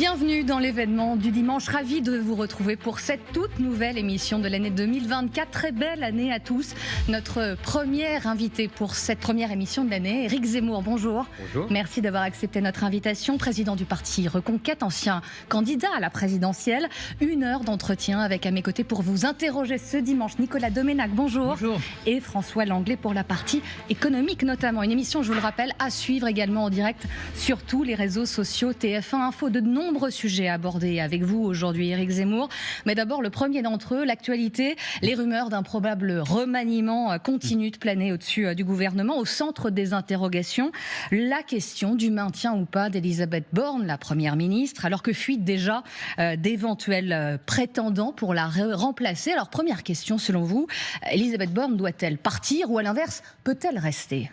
Bienvenue dans l'événement du dimanche. Ravi de vous retrouver pour cette toute nouvelle émission de l'année 2024. Très belle année à tous. Notre premier invité pour cette première émission de l'année, Éric Zemmour. Bonjour. Bonjour. Merci d'avoir accepté notre invitation. Président du parti Reconquête, ancien candidat à la présidentielle. 1 heure d'entretien avec à mes côtés pour vous interroger ce dimanche. Nicolas Doménac, bonjour. Bonjour. Et François Langlais pour la partie économique notamment. Une émission, je vous le rappelle, à suivre également en direct sur tous les réseaux sociaux. TF1 Info, de nombreux sujets abordés avec vous aujourd'hui, Éric Zemmour. Mais d'abord, le premier d'entre eux, l'actualité. Les rumeurs d'un probable remaniement continuent de planer au-dessus du gouvernement. Au centre des interrogations, la question du maintien ou pas d'Elisabeth Borne, la première ministre, alors que fuitent déjà d'éventuels prétendants pour la remplacer. Alors, première question, selon vous, Elisabeth Borne doit-elle partir ou à l'inverse, peut-elle rester ?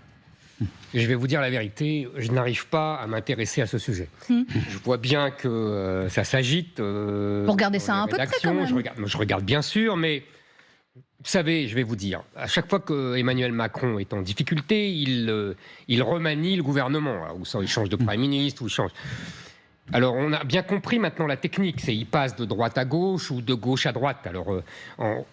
Je vais vous dire la vérité, je n'arrive pas à m'intéresser à ce sujet. Je vois bien que ça s'agite. Vous regardez ça un peu de près quand même. Je regarde bien sûr, mais vous savez, je vais vous dire, à chaque fois que Emmanuel Macron est en difficulté, il remanie le gouvernement. Alors, ou ça, il change de Premier ministre, ou il change... Alors, on a bien compris maintenant la technique, c'est il passe de droite à gauche ou de gauche à droite. Alors,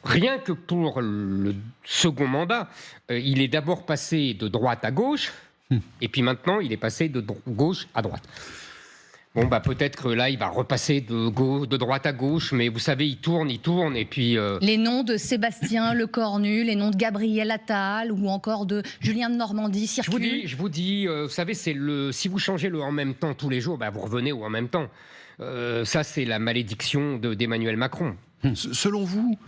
rien que pour le second mandat, il est d'abord passé de droite à gauche, et puis maintenant, il est passé de gauche à droite. Bon, bah peut-être que là, il va repasser de droite à gauche, mais vous savez, il tourne, et puis... Les noms de Sébastien Lecornu, les noms de Gabriel Attal, ou encore de Julien de Normandie circulent. Je vous dis, vous savez, si vous changez le « en même temps » tous les jours, bah, vous revenez au « en même temps ». Ça, c'est la malédiction d'Emmanuel Macron. Selon vous,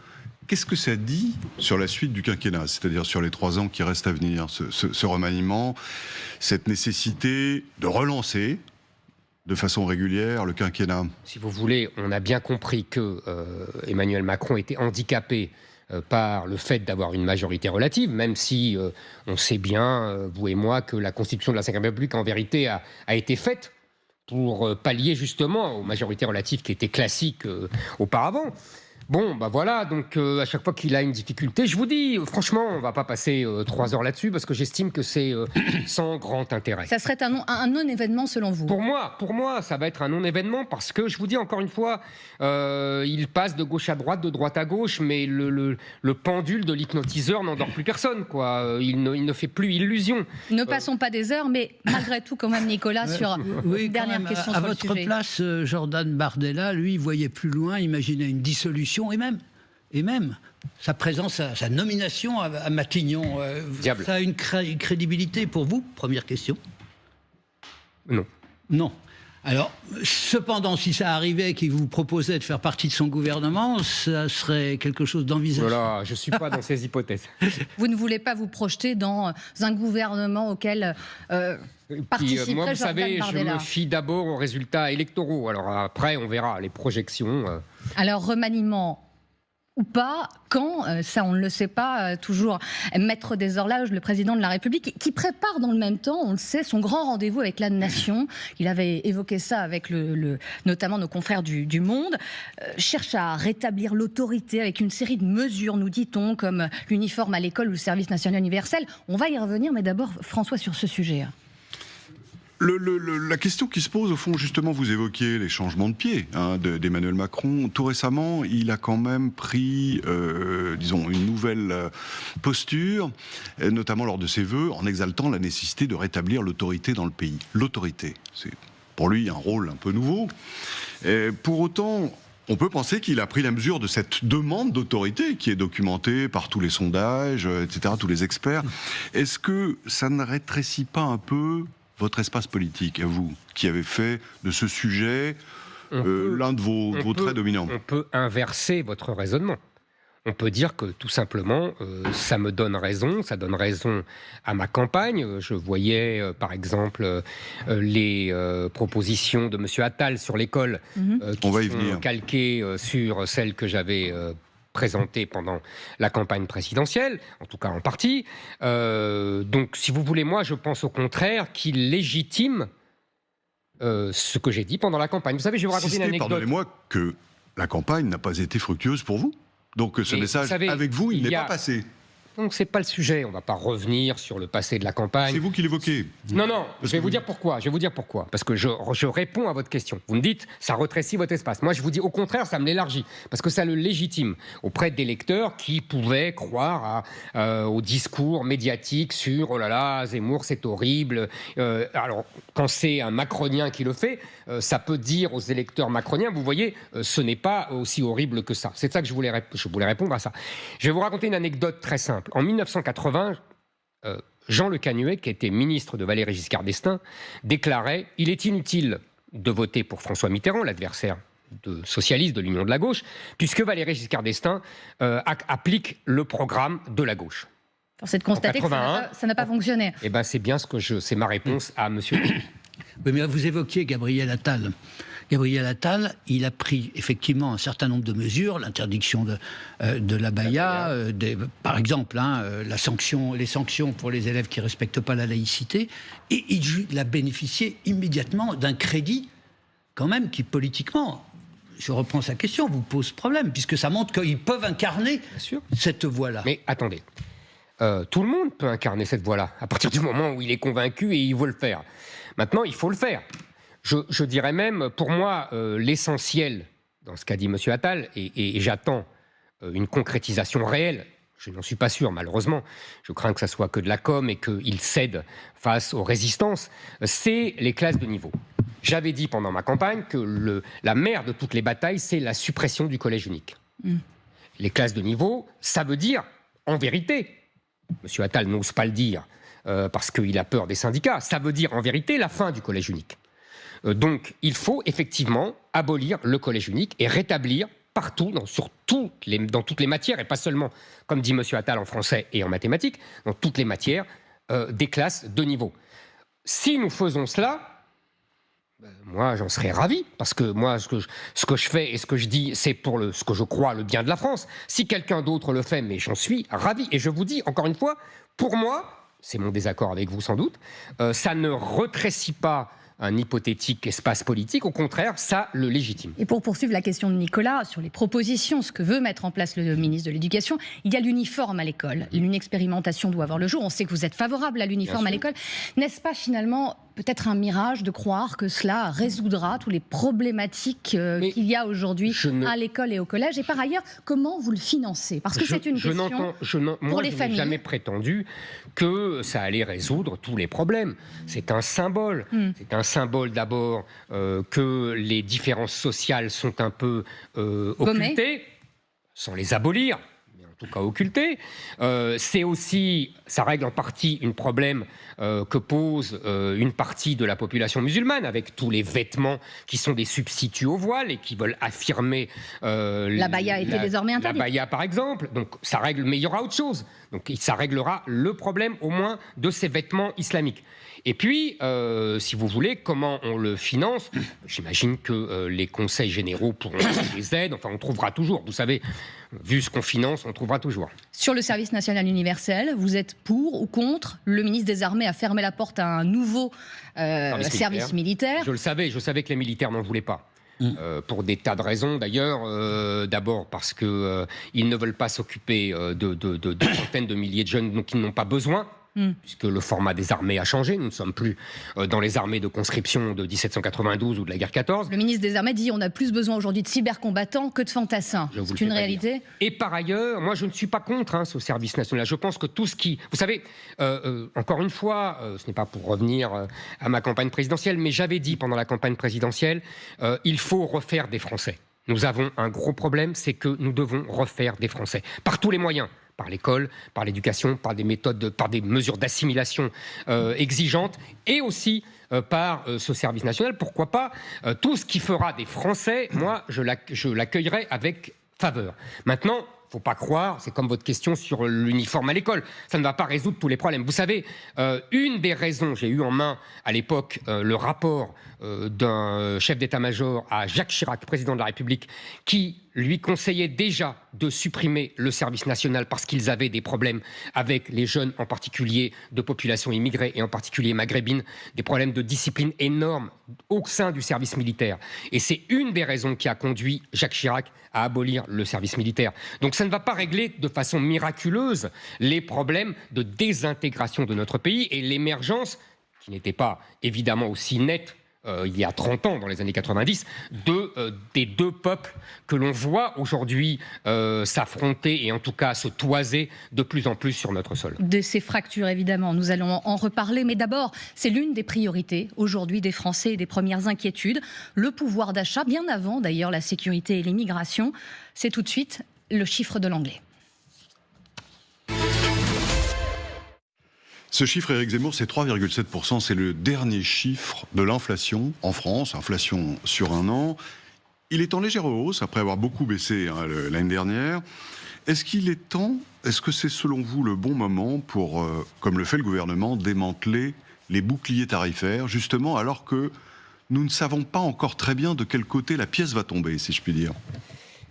qu'est-ce que ça dit sur la suite du quinquennat, c'est-à-dire sur les 3 ans qui restent à venir, ce remaniement, cette nécessité de relancer de façon régulière le quinquennat? Si vous voulez, on a bien compris que Emmanuel Macron était handicapé par le fait d'avoir une majorité relative, même si on sait bien, vous et moi, que la Constitution de la Ve République, en vérité, a été faite pour pallier justement aux majorités relatives qui étaient classiques auparavant. Bon, bah voilà, donc à chaque fois qu'il a une difficulté, je vous dis, franchement, on ne va pas passer 3 heures là-dessus parce que j'estime que c'est sans grand intérêt. Ça serait un non-événement selon vous? Pour moi, ça va être un non-événement parce que, je vous dis encore une fois, il passe de gauche à droite, de droite à gauche, mais le pendule de l'hypnotiseur n'endort plus personne, quoi. Il ne fait plus illusion. Ne passons pas des heures, mais malgré tout, quand même, Nicolas, sur une dernière question à sur le votre sujet. place, Jordan Bardella, lui, voyait plus loin, imaginait une dissolution et même sa présence, sa nomination à Matignon. Diable. Ça a une crédibilité pour vous? Première question. Non. Non. Alors, cependant, si ça arrivait qu'il vous proposait de faire partie de son gouvernement, ça serait quelque chose d'envisageable. Voilà, je ne suis pas dans ces hypothèses. Vous ne voulez pas vous projeter dans un gouvernement auquel participerait moi, vous Jordan savez, Bardella. je me fie d'abord aux résultats électoraux. Alors après, on verra les projections. Alors, remaniement ou pas, quand, ça on ne le sait pas toujours, maître des horloges, le président de la République, qui prépare dans le même temps, on le sait, son grand rendez-vous avec la nation. Il avait évoqué ça avec notamment nos confrères du Monde, cherche à rétablir l'autorité avec une série de mesures, nous dit-on, comme l'uniforme à l'école ou le service national universel. On va y revenir, mais d'abord, François, sur ce sujet. La question qui se pose, au fond, justement, vous évoquiez les changements de pied d'Emmanuel Macron. Tout récemment, il a quand même pris, disons, une nouvelle posture, notamment lors de ses vœux, en exaltant la nécessité de rétablir l'autorité dans le pays. L'autorité, c'est pour lui un rôle un peu nouveau. Pour autant, on peut penser qu'il a pris la mesure de cette demande d'autorité qui est documentée par tous les sondages, etc., tous les experts. Est-ce que ça ne rétrécit pas un peu votre espace politique, à vous, qui avez fait de ce sujet l'un de vos traits dominants? On peut inverser votre raisonnement. On peut dire que, tout simplement, ça me donne raison, ça donne raison à ma campagne. Je voyais, par exemple, les propositions de M. Attal sur l'école qui sont calquées sur celles que j'avais présenté pendant la campagne présidentielle, en tout cas en partie. Donc, si vous voulez, moi, je pense au contraire qu'il légitime ce que j'ai dit pendant la campagne. Vous savez, je vais vous raconter une anecdote. Pardonnez-moi, que la campagne n'a pas été fructueuse pour vous. Donc, ce message, avec vous, il n'est pas passé. Donc c'est pas le sujet. On va pas revenir sur le passé de la campagne. C'est vous qui l'évoquez. Non, je vais vous dire pourquoi. Parce que je réponds à votre question. Vous me dites, ça rétrécit votre espace. Moi, je vous dis, au contraire, ça me l'élargit. Parce que ça le légitime auprès des lecteurs qui pouvaient croire au discours médiatique sur, oh là là, Zemmour, c'est horrible. Alors, quand c'est un macronien qui le fait, ça peut dire aux électeurs macroniens, vous voyez, ce n'est pas aussi horrible que ça. C'est ça que je voulais répondre à ça. Je vais vous raconter une anecdote très simple. En 1980, Jean Le Canuet, qui était ministre de Valéry Giscard d'Estaing, déclarait « Il est inutile de voter pour François Mitterrand, l'adversaire socialiste de l'Union de la gauche, puisque Valéry Giscard d'Estaing applique le programme de la gauche. » C'est de constater que ça n'a pas fonctionné. Eh ben, c'est bien c'est ma réponse à monsieur. Oui, mais vous évoquiez Gabriel Attal. Gabriel Attal, il a pris effectivement un certain nombre de mesures, l'interdiction de l'abaya, par exemple, les sanctions pour les élèves qui ne respectent pas la laïcité, et il a bénéficié immédiatement d'un crédit, quand même, qui politiquement, je reprends sa question, vous pose problème, puisque ça montre qu'ils peuvent incarner cette voie-là. Mais attendez, tout le monde peut incarner cette voie-là, à partir du moment où il est convaincu et il veut le faire. Maintenant, il faut le faire. Je dirais même, pour moi, l'essentiel dans ce qu'a dit M. Attal, et j'attends une concrétisation réelle, je n'en suis pas sûr malheureusement, je crains que ça soit que de la com et qu'il cède face aux résistances, c'est les classes de niveau. J'avais dit pendant ma campagne que la mère de toutes les batailles, c'est la suppression du collège unique. Les classes de niveau, ça veut dire, en vérité, M. Attal n'ose pas le dire parce qu'il a peur des syndicats, ça veut dire en vérité la fin du collège unique. Donc, il faut effectivement abolir le collège unique et rétablir partout, dans toutes les matières, et pas seulement, comme dit M. Attal, en français et en mathématiques, dans toutes les matières, des classes de niveau. Si nous faisons cela, moi, j'en serais ravi, parce que moi, ce que je fais et ce que je dis, c'est pour ce que je crois, le bien de la France. Si quelqu'un d'autre le fait, mais j'en suis ravi. Et je vous dis, encore une fois, pour moi, c'est mon désaccord avec vous sans doute, ça ne rétrécit pas un hypothétique espace politique, au contraire, ça le légitime. Et pour poursuivre la question de Nicolas sur les propositions, ce que veut mettre en place le ministre de l'Éducation, il y a l'uniforme à l'école. Une expérimentation doit avoir le jour. On sait que vous êtes favorable à l'uniforme à l'école. N'est-ce pas finalement peut-être un mirage de croire que cela résoudra toutes les problématiques qu'il y a aujourd'hui à l'école et au collège? Et par ailleurs, comment vous le financez? Parce que c'est une question pour les familles. Je n'ai jamais prétendu que ça allait résoudre tous les problèmes. C'est un symbole. C'est un symbole d'abord que les différences sociales sont un peu occultées, sans les abolir, mais en tout cas occultées. C'est aussi, ça règle en partie un problème que pose une partie de la population musulmane, avec tous les vêtements qui sont des substituts au voile et qui veulent affirmer... l'abaya était désormais interdite. L'abaya, par exemple. Donc ça règle, mais il y aura autre chose. Donc ça réglera le problème, au moins, de ces vêtements islamiques. Et puis, si vous voulez, comment on le finance? J'imagine que les conseils généraux pourront les aides. Enfin, on trouvera toujours. Vous savez, vu ce qu'on finance, on trouvera toujours. Sur le service national universel, vous êtes pour ou contre? Le ministre des Armées a fermé la porte à un nouveau service militaire. Je savais que les militaires n'en voulaient pas. Pour des tas de raisons d'ailleurs. D'abord parce qu'ils ne veulent pas s'occuper de centaines de milliers de jeunes dont ils n'ont pas besoin. Puisque le format des armées a changé. Nous ne sommes plus dans les armées de conscription de 1792 ou de la guerre 14. Le ministre des Armées dit on a plus besoin aujourd'hui de cybercombattants que de fantassins. C'est une réalité. Et par ailleurs, moi je ne suis pas contre ce service national. Je pense que tout ce qui... Vous savez, encore une fois, ce n'est pas pour revenir à ma campagne présidentielle, mais j'avais dit pendant la campagne présidentielle, il faut refaire des Français. Nous avons un gros problème, c'est que nous devons refaire des Français. Par tous les moyens. Par l'école, par l'éducation, par des méthodes, par des mesures d'assimilation exigeantes, et aussi par ce service national. Pourquoi pas tout ce qui fera des Français, moi, je l'accueillerai avec faveur. Maintenant, il ne faut pas croire, c'est comme votre question sur l'uniforme à l'école, ça ne va pas résoudre tous les problèmes. Vous savez, une des raisons, j'ai eu en main à l'époque le rapport d'un chef d'état-major à Jacques Chirac, président de la République, qui lui conseillaient déjà de supprimer le service national parce qu'ils avaient des problèmes avec les jeunes, en particulier de population immigrée et en particulier maghrébine, des problèmes de discipline énormes au sein du service militaire. Et c'est une des raisons qui a conduit Jacques Chirac à abolir le service militaire. Donc ça ne va pas régler de façon miraculeuse les problèmes de désintégration de notre pays et l'émergence, qui n'était pas évidemment aussi nette il y a 30 ans, dans les années 90, des deux peuples que l'on voit aujourd'hui s'affronter et en tout cas se toiser de plus en plus sur notre sol. De ces fractures, évidemment, nous allons en reparler. Mais d'abord, c'est l'une des priorités aujourd'hui des Français et des premières inquiétudes. Le pouvoir d'achat, bien avant d'ailleurs la sécurité et l'immigration. C'est tout de suite le chiffre de l'anglais. Ce chiffre, Éric Zemmour, c'est 3,7%. C'est le dernier chiffre de l'inflation en France, inflation sur un an. Il est en légère hausse, après avoir beaucoup baissé l'année dernière. Est-ce qu'il est temps, est-ce que c'est selon vous le bon moment pour, comme le fait le gouvernement, démanteler les boucliers tarifaires, justement alors que nous ne savons pas encore très bien de quel côté la pièce va tomber, si je puis dire?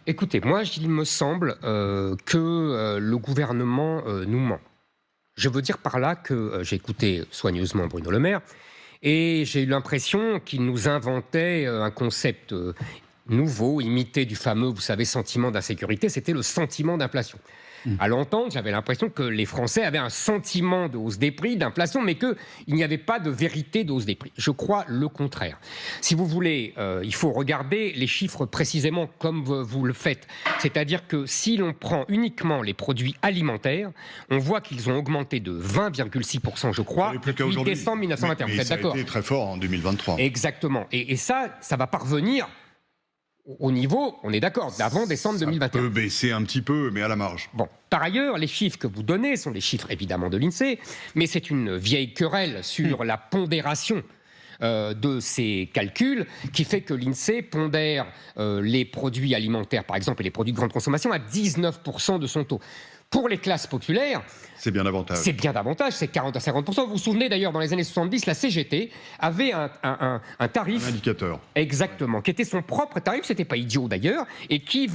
Écoutez, moi, il me semble que le gouvernement nous ment. Je veux dire par là que j'ai écouté soigneusement Bruno Le Maire et j'ai eu l'impression qu'il nous inventait un concept nouveau, imité du fameux, vous savez, sentiment d'insécurité, c'était le sentiment d'inflation. À l'entendre, j'avais l'impression que les Français avaient un sentiment de hausse des prix, d'inflation, mais qu'il n'y avait pas de vérité de hausse des prix. Je crois le contraire. Si vous voulez, il faut regarder les chiffres précisément comme vous le faites. C'est-à-dire que si l'on prend uniquement les produits alimentaires, on voit qu'ils ont augmenté de 20,6%, je crois, depuis décembre 1921. Vous êtes d'accord ? Ça a été très fort en 2023. Exactement. Et ça va parvenir au niveau, on est d'accord, d'avant décembre 2021. Ça peut baisser un petit peu, mais à la marge. Bon, par ailleurs, les chiffres que vous donnez sont des chiffres évidemment de l'INSEE, mais c'est une vieille querelle sur la pondération de ces calculs qui fait que l'INSEE pondère les produits alimentaires, par exemple, et les produits de grande consommation à 19% de son taux. Pour les classes populaires, c'est bien davantage. C'est bien davantage, c'est 40 à 50%. Vous vous souvenez d'ailleurs, dans les années 70, la CGT avait un tarif... Un indicateur. Exactement, qui était son propre tarif, c'était pas idiot d'ailleurs, et qui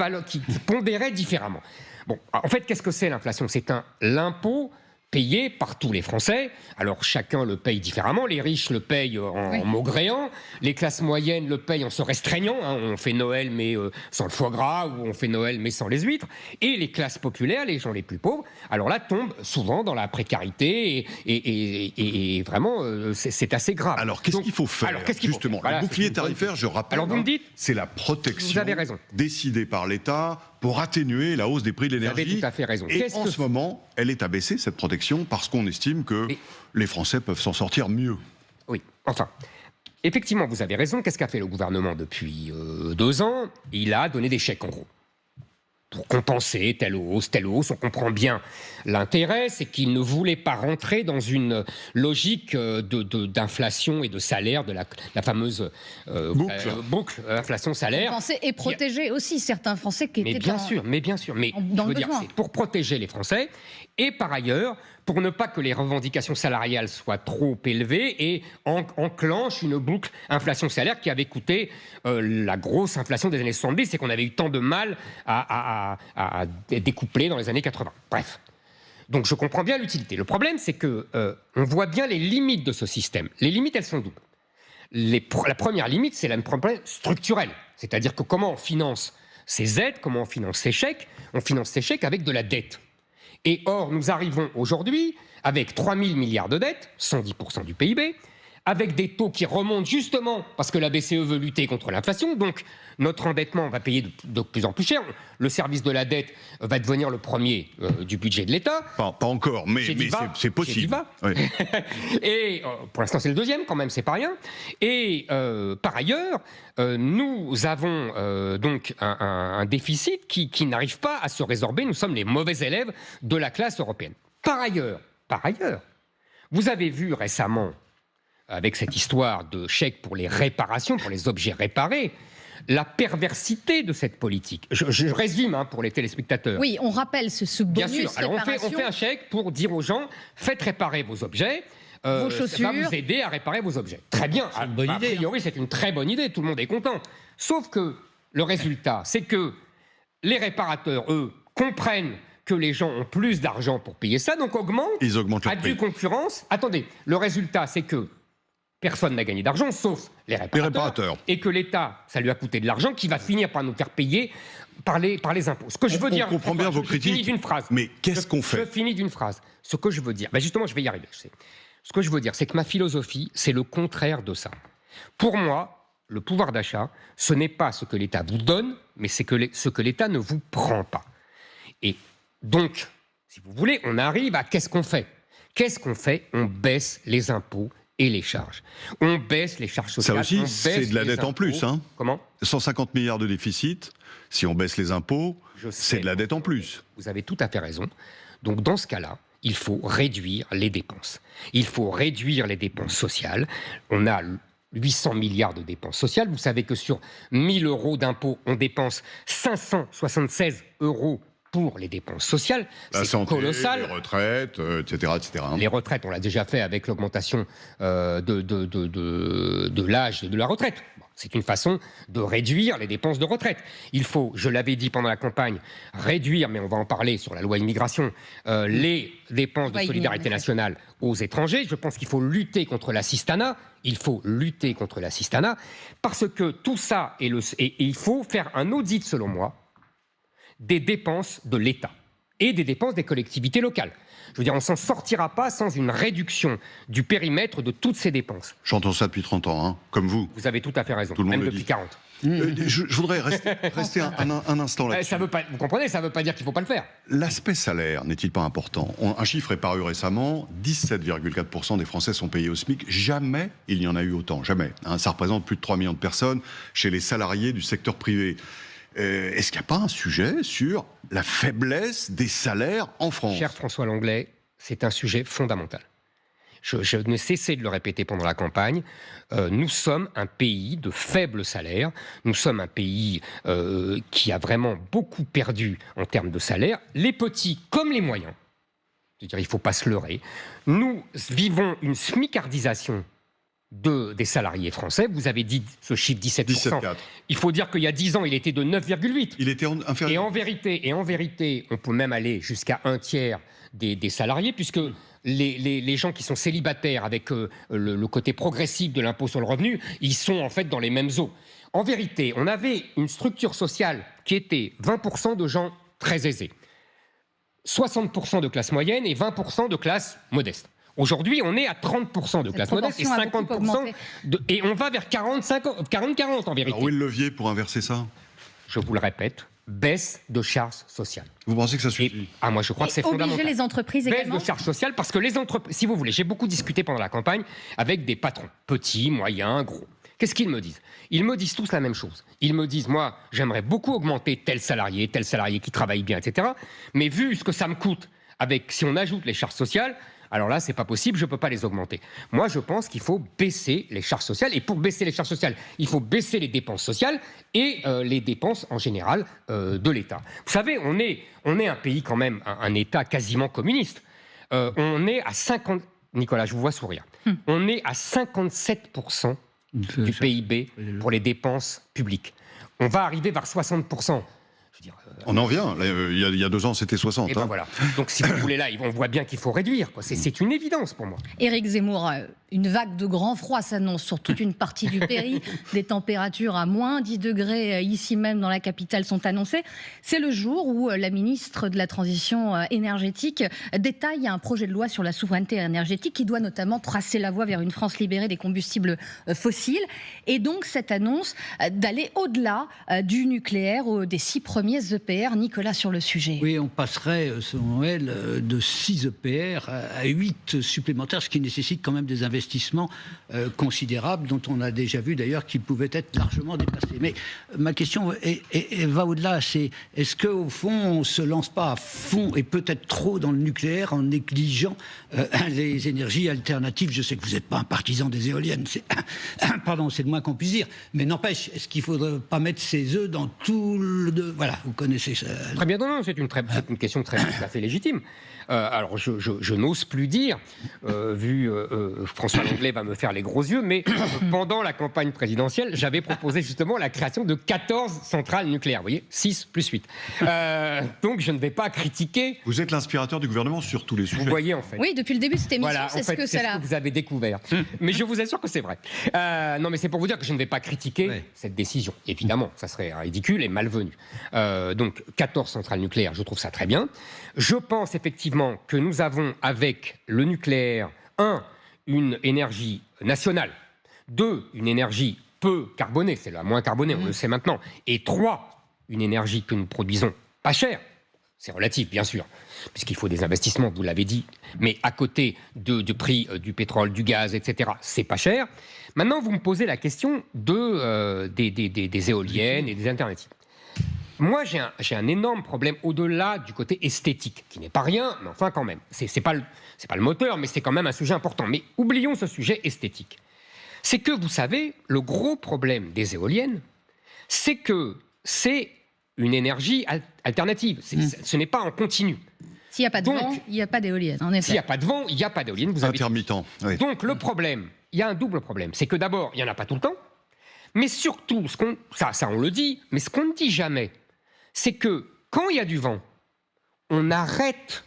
pondérait différemment. Bon, en fait, qu'est-ce que c'est l'inflation ? C'est l'impôt payé par tous les Français. Alors chacun le paye différemment. Les riches le payent en maugréant. Les classes moyennes le payent en se restreignant. On fait Noël mais sans le foie gras, ou on fait Noël mais sans les huîtres. Et les classes populaires, les gens les plus pauvres, alors là tombent souvent dans la précarité et vraiment c'est assez grave. Alors qu'est-ce qu'il faut faire justement ? Le bouclier tarifaire, je rappelle, alors, vous me dites, c'est la protection vous avez raison. décidée par l'État pour atténuer la hausse des prix de l'énergie. Vous avez tout à fait raison. Et en ce moment, elle est abaissée, cette protection, parce qu'on estime que les Français peuvent s'en sortir mieux. Oui, enfin, effectivement, vous avez raison. Qu'est-ce qu'a fait le gouvernement depuis 2 ans ? Il a donné des chèques, en gros, pour compenser telle hausse, telle hausse. On comprend bien l'intérêt, c'est qu'il ne voulait pas rentrer dans une logique d'inflation et de salaire, de la fameuse boucle inflation-salaire. Penser et protéger aussi certains Français qui étaient mais bien sûr, mais je veux dire, c'est pour protéger les Français et par ailleurs, pour ne pas que les revendications salariales soient trop élevées et enclenchent une boucle inflation-salaire qui avait coûté la grosse inflation des années 70, c'est qu'on avait eu tant de mal à découpler dans les années 80. Bref. Donc je comprends bien l'utilité. Le problème, c'est que on voit bien les limites de ce système. Les limites, elles sont doubles. La première limite, c'est la problème structurel. C'est-à-dire que comment on finance ces aides, comment on finance ces chèques ? On finance ces chèques avec de la dette. Et or, nous arrivons aujourd'hui avec 3 000 milliards de dettes, 110% du PIB, avec des taux qui remontent justement parce que la BCE veut lutter contre l'inflation. Donc, notre endettement va payer de plus en plus cher. Le service de la dette va devenir le premier du budget de l'État. Pas encore, mais c'est possible. Oui. Et pour l'instant, c'est le deuxième quand même, c'est pas rien. Et par ailleurs, nous avons donc un déficit qui n'arrive pas à se résorber. Nous sommes les mauvais élèves de la classe européenne. Par ailleurs, vous avez vu récemment, avec cette histoire de chèques pour les réparations, pour les objets réparés, la perversité de cette politique. Je résume pour les téléspectateurs. Oui, on rappelle ce bonus. Bien sûr. Alors on fait un chèque pour dire aux gens, faites réparer vos objets. Vos chaussures. Ça va vous aider à réparer vos objets. Très bien. C'est une bonne idée. A priori, c'est une très bonne idée. Tout le monde est content. Sauf que le résultat, c'est que Les réparateurs, eux, comprennent que les gens ont plus d'argent pour payer ça, donc Ils augmentent leur à prix. due concurrence. Attendez, le résultat, c'est que personne n'a gagné d'argent, sauf les réparateurs. Et que l'État, ça lui a coûté de l'argent, qui va finir par nous faire payer par les impôts. Ce que je veux dire... On comprend bien vos critiques, je finis d'une phrase. mais qu'est-ce qu'on fait? Je finis d'une phrase. Ce que je veux dire... justement, je vais y arriver. Ce que je veux dire, c'est que ma philosophie, c'est le contraire de ça. Pour moi, le pouvoir d'achat, ce n'est pas ce que l'État vous donne, mais c'est ce que l'État ne vous prend pas. Et donc, si vous voulez, on arrive à qu'est-ce qu'on fait? Qu'est-ce qu'on fait? On baisse les impôts et les charges. On baisse les charges sociales. Ça aussi, c'est de la dette en plus. Hein. Comment? 150 milliards de déficit, si on baisse les impôts, c'est de la dette en plus. Vous avez tout à fait raison. Donc dans ce cas-là, il faut réduire les dépenses. Il faut réduire les dépenses sociales. On a 800 milliards de dépenses sociales. Vous savez que sur 1000 euros d'impôts, on dépense 576 euros pour les dépenses sociales. La c'est santé, colossal. les retraites, etc., etc. Les retraites, on l'a déjà fait avec l'augmentation de l'âge de la retraite. Bon, c'est une façon de réduire les dépenses de retraite. Il faut, je l'avais dit pendant la campagne, réduire, mais on va en parler sur la loi immigration, les dépenses de solidarité nationale aux étrangers. Je pense qu'il faut lutter contre l'assistanat. Il faut lutter contre l'assistanat parce que tout ça, et il faut faire un audit, selon moi, des dépenses de l'État et des dépenses des collectivités locales. Je veux dire, on ne s'en sortira pas sans une réduction du périmètre de toutes ces dépenses. J'entends ça depuis 30 ans, hein, comme vous. Vous avez tout à fait raison, Tout le monde même le depuis dit. 40. Je voudrais rester un instant là-dessus. Vous comprenez, ça ne veut pas dire qu'il ne faut pas le faire. L'aspect salaire n'est-il pas important? Un chiffre est paru récemment, 17,4% des Français sont payés au SMIC. Jamais il n'y en a eu autant, jamais. Hein, ça représente plus de 3 millions de personnes chez les salariés du secteur privé. Est-ce qu'il n'y a pas un sujet sur la faiblesse des salaires en France? Cher François Langlais, c'est un sujet fondamental. Je ne cessais de le répéter pendant la campagne. Nous sommes un pays de faibles salaires. Nous sommes un pays qui a vraiment beaucoup perdu en termes de salaire. Les petits comme les moyens. C'est-à-dire, il ne faut pas se leurrer. Nous vivons une smicardisation des salariés français. Vous avez dit ce chiffre 17%. 17,4. Il faut dire qu'il y a 10 ans, il était de 9,8. Il était inférieur. Et en vérité, on peut même aller jusqu'à un tiers des salariés, puisque les gens qui sont célibataires avec le côté progressif de l'impôt sur le revenu, ils sont en fait dans les mêmes eaux. En vérité, on avait une structure sociale qui était 20% de gens très aisés, 60% de classe moyenne et 20% de classe modeste. Aujourd'hui, on est à 30% de classe modeste et 50%. Et on va vers 40-40 en vérité. Alors où est le levier pour inverser ça? Je vous le répète, baisse de charges sociales. Vous pensez que ça suffit? Moi, je crois que c'est fondamental. Obliger les entreprises également. Baisse de charges sociales, parce que les entreprises, si vous voulez, j'ai beaucoup discuté pendant la campagne avec des patrons, petits, moyens, gros. Qu'est-ce qu'ils me disent? Ils me disent tous la même chose. Ils me disent, moi, j'aimerais beaucoup augmenter tel salarié qui travaille bien, etc. Mais vu ce que ça me coûte, si on ajoute les charges sociales, alors là, c'est pas possible, je peux pas les augmenter. Moi, je pense qu'il faut baisser les charges sociales. Et pour baisser les charges sociales, il faut baisser les dépenses sociales et les dépenses en général de l'État. Vous savez, on est un pays quand même, un État quasiment communiste. On est à 50... Nicolas, je vous vois sourire. On est à 57% du PIB pour les dépenses publiques. On va arriver vers 60%. Je veux dire, on en vient. Là, il y a 2 ans, c'était 60. Et ben voilà. Donc, si vous voulez, là, on voit bien qu'il faut réduire. C'est une évidence pour moi. Éric Zemmour, une vague de grand froid s'annonce sur toute une partie du pays. Des températures à moins 10 degrés ici même dans la capitale sont annoncées. C'est le jour où la ministre de la Transition énergétique détaille un projet de loi sur la souveraineté énergétique qui doit notamment tracer la voie vers une France libérée des combustibles fossiles. Et donc, cette annonce d'aller au-delà du nucléaire, des 6 premiers EPR. Nicolas, sur le sujet. Oui, on passerait, selon elle, de 6 EPR à 8 supplémentaires, ce qui nécessite quand même des investissements considérables, dont on a déjà vu d'ailleurs qu'ils pouvaient être largement dépassés. Mais ma question va au-delà, c'est est-ce qu'au fond, on ne se lance pas à fond et peut-être trop dans le nucléaire en négligeant les énergies alternatives? Je sais que vous n'êtes pas un partisan des éoliennes, c'est le moins qu'on puisse dire, mais n'empêche, est-ce qu'il ne faudrait pas mettre ses œufs dans tout le... Voilà, vous connaissez ça. Très bien, non, c'est une question tout à fait légitime. Alors, je n'ose plus dire, François Langlais va me faire les gros yeux, mais pendant la campagne présidentielle, j'avais proposé justement la création de 14 centrales nucléaires. Vous voyez, 6 plus 8. Donc, je ne vais pas critiquer. Vous êtes l'inspirateur du gouvernement sur tous les sujets. Vous voyez, en fait. Oui, depuis le début de cette émission, Voilà, c'est ce que c'est ce que vous avez découvert. Mais je vous assure que c'est vrai. Non, mais c'est pour vous dire que je ne vais pas critiquer cette décision. Évidemment, ça serait ridicule et malvenu. Donc, 14 centrales nucléaires, je trouve ça très bien. Je pense effectivement que nous avons, avec le nucléaire, une énergie nationale, 2, une énergie peu carbonée, c'est la moins carbonée, on le sait maintenant, et 3, une énergie que nous produisons pas chère. C'est relatif, bien sûr, puisqu'il faut des investissements, vous l'avez dit, mais à côté du prix du pétrole, du gaz, etc., c'est pas cher. Maintenant, vous me posez la question des éoliennes et des alternatives. Moi, j'ai un énorme problème au-delà du côté esthétique, qui n'est pas rien, mais enfin quand même. C'est pas le moteur, mais c'est quand même un sujet important. Mais oublions ce sujet esthétique. C'est que, vous savez, le gros problème des éoliennes, c'est que c'est une énergie alternative. Ce n'est pas en continu. S'il n'y a pas de vent, il n'y a pas d'éolienne, en effet. S'il n'y a pas de vent, il n'y a pas d'éolienne. Intermittent. Oui. Donc le problème, il y a un double problème. C'est que d'abord, il n'y en a pas tout le temps. Mais surtout, ça on le dit, mais ce qu'on ne dit jamais, c'est que quand il y a du vent, on arrête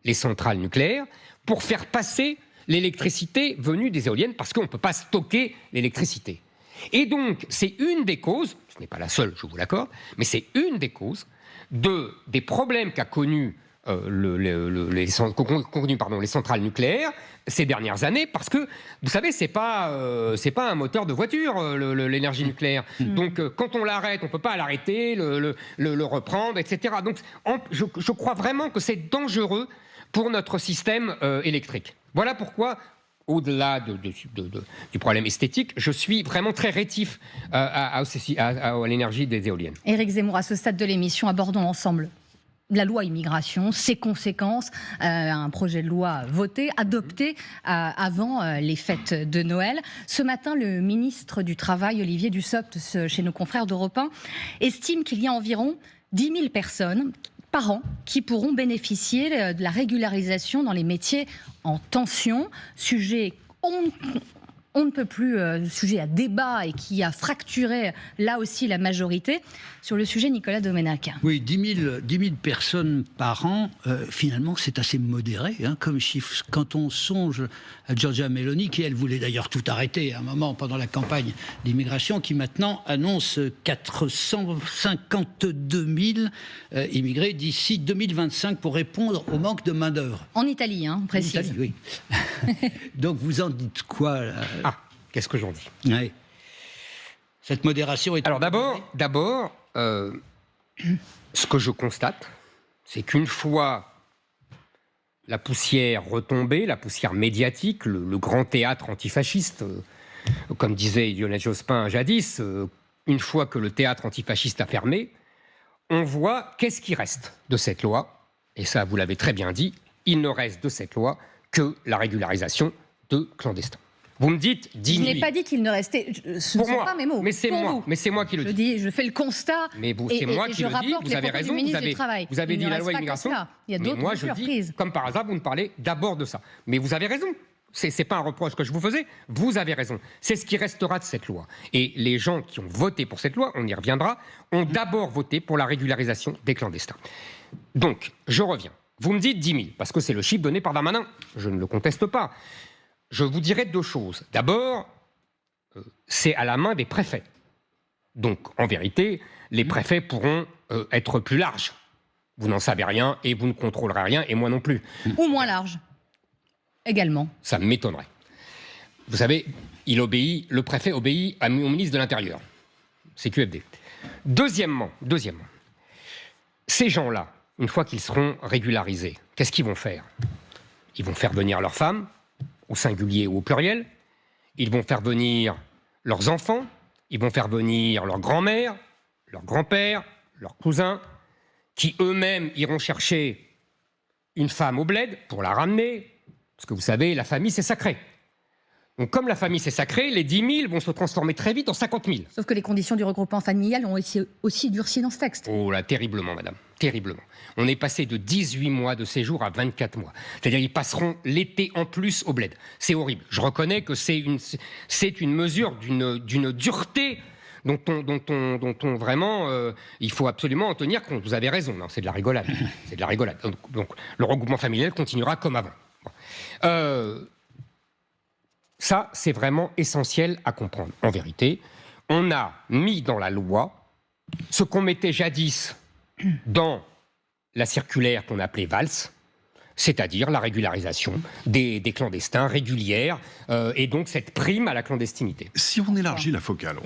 les centrales nucléaires pour faire passer l'électricité venue des éoliennes parce qu'on ne peut pas stocker l'électricité. Et donc, c'est une des causes, ce n'est pas la seule, je vous l'accorde, mais c'est une des causes des problèmes qu'a connus les centrales nucléaires ces dernières années, parce que, vous savez, c'est pas un moteur de voiture, l'énergie nucléaire. Donc, quand on l'arrête, on ne peut pas l'arrêter, le reprendre, etc. Donc, je crois vraiment que c'est dangereux pour notre système électrique. Voilà pourquoi, au-delà du problème esthétique, je suis vraiment très rétif à l'énergie des éoliennes. Éric Zemmour, à ce stade de l'émission, abordons ensemble la loi immigration, ses conséquences, un projet de loi voté, adopté avant les fêtes de Noël. Ce matin, le ministre du Travail, Olivier Dussopt, chez nos confrères d'Europe 1, estime qu'il y a environ 10 000 personnes par an qui pourront bénéficier de la régularisation dans les métiers en tension. Sujet on ne peut plus, sujet à débat et qui a fracturé là aussi la majorité. Sur le sujet, Nicolas Domenech. Oui, 10 000 personnes par an, finalement c'est assez modéré comme chiffre. Quand on songe à Giorgia Meloni, qui elle voulait d'ailleurs tout arrêter à un moment pendant la campagne d'immigration, qui maintenant annonce 452 000 immigrés d'ici 2025 pour répondre au manque de main-d'œuvre. En Italie, on précise. En Italie, oui. Donc vous en dites quoi là ? Qu'est-ce que j'en dis ? Oui. Cette modération est... Alors d'abord, ce que je constate, c'est qu'une fois la poussière retombée, la poussière médiatique, le grand théâtre antifasciste, comme disait Lionel Jospin jadis, une fois que le théâtre antifasciste a fermé, on voit qu'est-ce qui reste de cette loi. Et ça, vous l'avez très bien dit, il ne reste de cette loi que la régularisation de clandestins. Vous me dites 10 000. Je n'ai pas dit qu'il ne restait... Ce ne sont pas mes mots. Mais c'est moi qui le dis. Je fais le constat. Mais c'est moi qui le dis. Vous avez raison. Vous avez dit la loi immigration. Il y a d'autres mesures prises. Comme par hasard, vous me parlez d'abord de ça. Mais vous avez raison. C'est pas un reproche que je vous faisais. Vous avez raison. C'est ce qui restera de cette loi. Et les gens qui ont voté pour cette loi, on y reviendra, ont d'abord voté pour la régularisation des clandestins. Donc, je reviens. Vous me dites 10 000, parce que c'est le chiffre donné par Darmanin. Je ne le conteste pas. Je vous dirais deux choses. D'abord, c'est à la main des préfets. Donc, en vérité, les préfets pourront être plus larges. Vous n'en savez rien et vous ne contrôlerez rien, et moi non plus. Ou moins large, également. Ça m'étonnerait. Vous savez, le préfet obéit au ministre de l'Intérieur. C'est QFD. Deuxièmement, ces gens-là, une fois qu'ils seront régularisés, qu'est-ce qu'ils vont faire ? Ils vont faire venir leurs femmes, au singulier ou au pluriel, ils vont faire venir leurs enfants, ils vont faire venir leur grand-mère, leur grand-père, leurs cousins, qui eux-mêmes iront chercher une femme au bled pour la ramener, parce que vous savez, la famille c'est sacré. Donc comme la famille c'est sacré, les 10 000 vont se transformer très vite en 50 000. Sauf que les conditions du regroupement familial ont aussi durci dans ce texte. Oh là, terriblement, madame. terriblement. On est passé de 18 mois de séjour à 24 mois. C'est-à-dire qu'ils passeront l'été en plus au bled. C'est horrible. Je reconnais que c'est une mesure d'une dureté dont on vraiment, il faut absolument en tenir compte. Vous avez raison, non, c'est de la rigolade. C'est de la rigolade. Donc le regroupement familial continuera comme avant. Bon. Ça, c'est vraiment essentiel à comprendre. En vérité, on a mis dans la loi ce qu'on mettait jadis dans la circulaire qu'on appelait VALS, c'est-à-dire la régularisation des clandestins régulières, et donc cette prime à la clandestinité. Si on élargit la focale,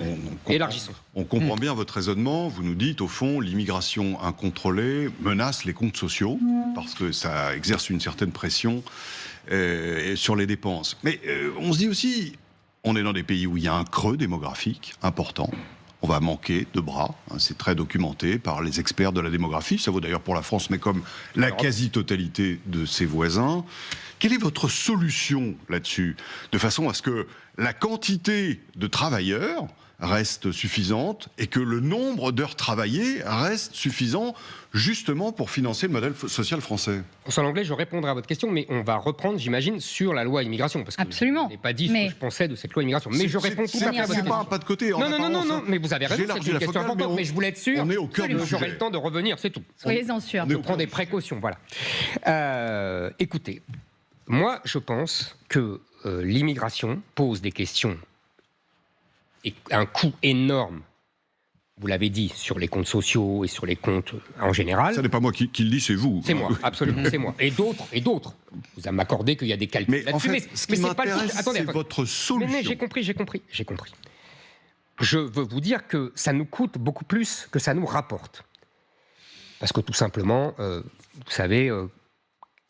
on comprend bien votre raisonnement. Vous nous dites, au fond, l'immigration incontrôlée menace les comptes sociaux, parce que ça exerce une certaine pression sur les dépenses. Mais on se dit aussi, on est dans des pays où il y a un creux démographique important. On va manquer de bras, hein, c'est très documenté par les experts de la démographie, ça vaut d'ailleurs pour la France, mais comme la quasi-totalité de ses voisins. Quelle est votre solution là-dessus, de façon à ce que la quantité de travailleurs reste suffisante et que le nombre d'heures travaillées reste suffisant justement pour financer le modèle social français? François Langlais, je répondrai à votre question, mais on va reprendre, j'imagine, sur la loi immigration, parce que absolument. Je n'ai pas dit ce que je pensais de cette loi immigration. Mais je réponds tout à fait à votre question. C'est pas de côté. Non, mais vous avez raison, c'est une question importante, mais je voulais être sûr que j'aurai le temps de revenir, c'est tout. Soyez-en sûr. Je prends des précautions, voilà. Écoutez, moi, je pense que l'immigration pose des questions et un coût énorme, vous l'avez dit, sur les comptes sociaux et sur les comptes en général. Ça n'est pas moi qui le dis, c'est vous. C'est moi, absolument, c'est moi. Et d'autres. Vous allez m'accorder qu'il y a des calculs mais là-dessus. En fait, ce qui m'intéresse, c'est votre solution. Mais j'ai compris. Je veux vous dire que ça nous coûte beaucoup plus que ça nous rapporte. Parce que tout simplement, vous savez,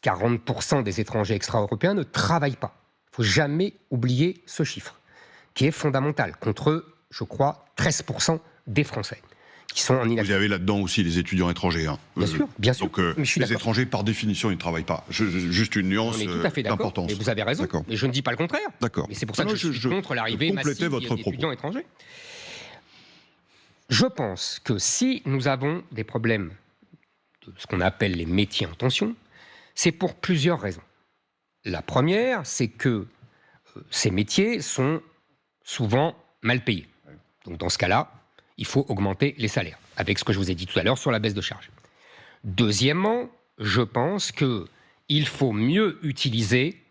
40% des étrangers extra-européens ne travaillent pas. Il ne faut jamais oublier ce chiffre, qui est fondamental, contre, je crois, 13% des Français, qui sont en inactivité. Vous avez là-dedans aussi les étudiants étrangers. Hein. Bien sûr. Donc, les étrangers, par définition, ils ne travaillent pas. Juste une nuance d'importance. Mais vous avez raison, mais je ne dis pas le contraire. D'accord. Mais c'est pour ça que je suis contre l'arrivée massive d'étudiants étrangers. Je pense que si nous avons des problèmes de ce qu'on appelle les métiers en tension, c'est pour plusieurs raisons. La première, c'est que ces métiers sont souvent mal payés. Donc dans ce cas-là, il faut augmenter les salaires, avec ce que je vous ai dit tout à l'heure sur la baisse de charges. Deuxièmement, je pense qu'il faut mieux utiliser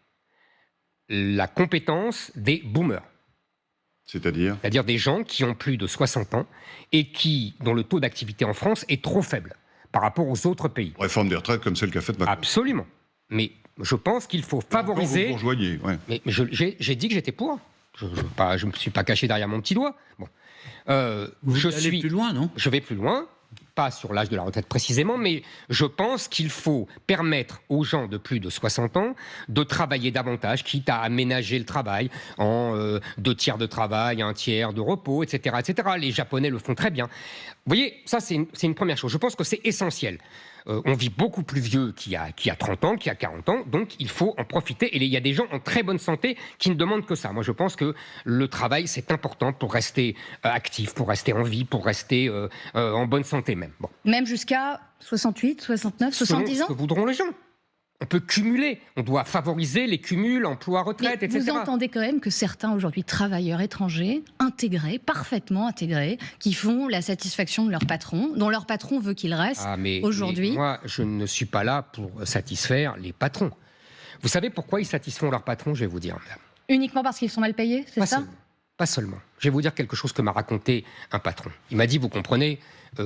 la compétence des boomers. C'est-à-dire des gens qui ont plus de 60 ans et dont le taux d'activité en France est trop faible par rapport aux autres pays. Réforme des retraites comme celle qu'a faite Macron. Absolument. Mais je pense qu'il faut favoriser... Vous rejoignez, ouais. Mais j'ai dit que j'étais pour. Je ne me suis pas caché derrière mon petit doigt. Bon. Vous allez plus loin, non? Je vais plus loin, pas sur l'âge de la retraite précisément, mais je pense qu'il faut permettre aux gens de plus de 60 ans de travailler davantage, quitte à aménager le travail en 2 tiers de travail, 1 tiers de repos, etc., etc. Les Japonais le font très bien. Vous voyez, ça c'est une première chose. Je pense que c'est essentiel. On vit beaucoup plus vieux qu'il y a 30 ans, qu'il y a 40 ans, donc il faut en profiter. Et il y a des gens en très bonne santé qui ne demandent que ça. Moi, je pense que le travail, c'est important pour rester actif, pour rester en vie, pour rester en bonne santé même. Bon. Même jusqu'à 68, 69, 70 ans Selon ce que voudront les gens. On peut cumuler, on doit favoriser les cumuls, emploi, retraite, etc. Vous entendez quand même que certains aujourd'hui travailleurs étrangers, intégrés, parfaitement intégrés, qui font la satisfaction de leur patron, dont leur patron veut qu'ils restent aujourd'hui. Mais moi, je ne suis pas là pour satisfaire les patrons. Vous savez pourquoi ils satisfont leur patron, je vais vous dire. Uniquement parce qu'ils sont mal payés, c'est ça ? Pas seulement. Je vais vous dire quelque chose que m'a raconté un patron. Il m'a dit, vous comprenez,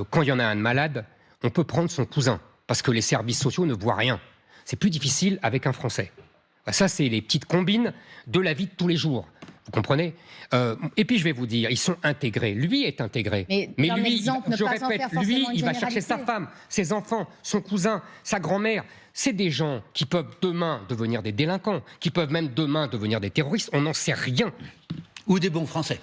quand il y en a un de malade, on peut prendre son cousin, parce que les services sociaux ne voient rien. C'est plus difficile avec un Français. Ça, c'est les petites combines de la vie de tous les jours. Vous comprenez ? Et puis, je vais vous dire, ils sont intégrés. Lui est intégré. Mais lui, je répète, lui, il va chercher sa femme, ses enfants, son cousin, sa grand-mère. C'est des gens qui peuvent demain devenir des délinquants, qui peuvent même demain devenir des terroristes. On n'en sait rien. Ou des bons Français.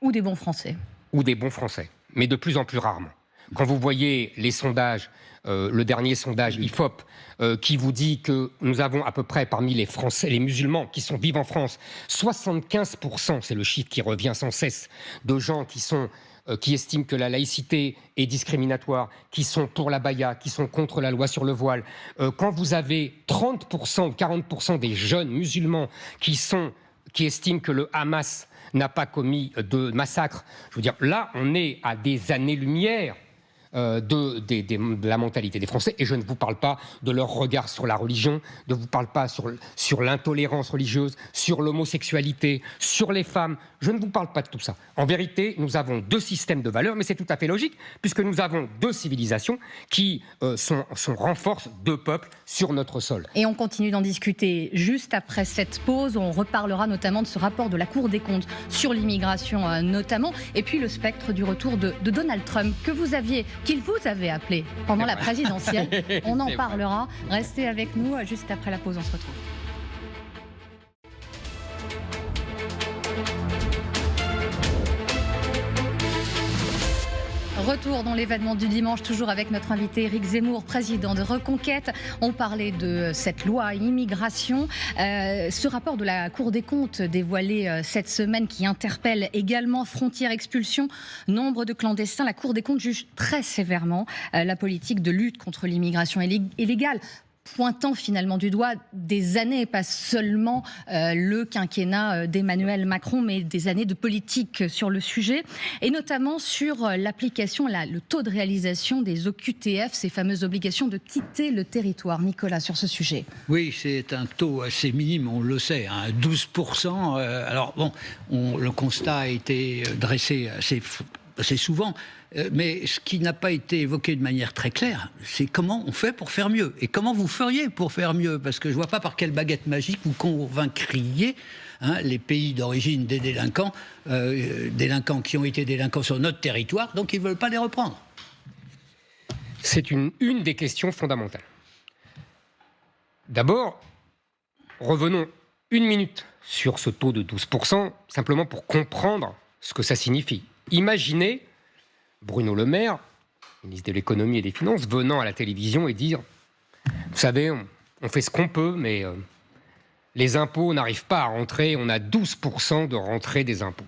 Ou des bons Français. Ou des bons Français. Mais de plus en plus rarement. Quand vous voyez les sondages, le dernier sondage IFOP, qui vous dit que nous avons à peu près parmi les Français, les musulmans qui vivent en France, 75%, c'est le chiffre qui revient sans cesse, de gens qui sont qui estiment que la laïcité est discriminatoire, qui sont pour la baya, qui sont contre la loi sur le voile, quand vous avez 30% ou 40% des jeunes musulmans qui estiment que le Hamas n'a pas commis de massacre, je veux dire, là, on est à des années-lumière de la mentalité des Français. Et je ne vous parle pas de leur regard sur la religion, je ne vous parle pas sur l'intolérance religieuse, sur l'homosexualité, sur les femmes. Je ne vous parle pas de tout ça. En vérité, nous avons deux systèmes de valeurs, mais c'est tout à fait logique, puisque nous avons deux civilisations qui renforcent deux peuples sur notre sol. Et on continue d'en discuter juste après cette pause. On reparlera notamment de ce rapport de la Cour des comptes sur l'immigration notamment, et puis le spectre du retour de Donald Trump qu'il vous avait appelé pendant la présidentielle. On en parlera. Restez avec nous juste après la pause. On se retrouve. Retour dans l'événement du dimanche, toujours avec notre invité Éric Zemmour, président de Reconquête. On parlait de cette loi immigration. Ce rapport de la Cour des comptes dévoilé cette semaine qui interpelle également frontières, expulsions, nombre de clandestins. La Cour des comptes juge très sévèrement la politique de lutte contre l'immigration illégale, pointant finalement du doigt des années, pas seulement le quinquennat d'Emmanuel Macron, mais des années de politique sur le sujet, et notamment sur l'application, le taux de réalisation des OQTF, ces fameuses obligations de quitter le territoire. Nicolas, sur ce sujet. Oui, c'est un taux assez minime, on le sait, 12%. Alors bon, le constat a été dressé assez souvent. Mais ce qui n'a pas été évoqué de manière très claire, c'est comment on fait pour faire mieux. Et comment vous feriez pour faire mieux? Parce que je ne vois pas par quelle baguette magique vous convaincriez les pays d'origine des délinquants qui ont été délinquants sur notre territoire, donc ils ne veulent pas les reprendre. C'est une des questions fondamentales. D'abord, revenons une minute sur ce taux de 12%, simplement pour comprendre ce que ça signifie. Imaginez Bruno Le Maire, ministre de l'économie et des finances, venant à la télévision et dire « Vous savez, on fait ce qu'on peut, mais les impôts n'arrivent pas à rentrer, on a 12% de rentrée des impôts. »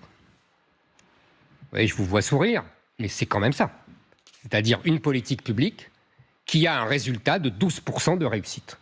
Oui, je vous vois sourire, mais c'est quand même ça. C'est-à-dire une politique publique qui a un résultat de 12% de réussite.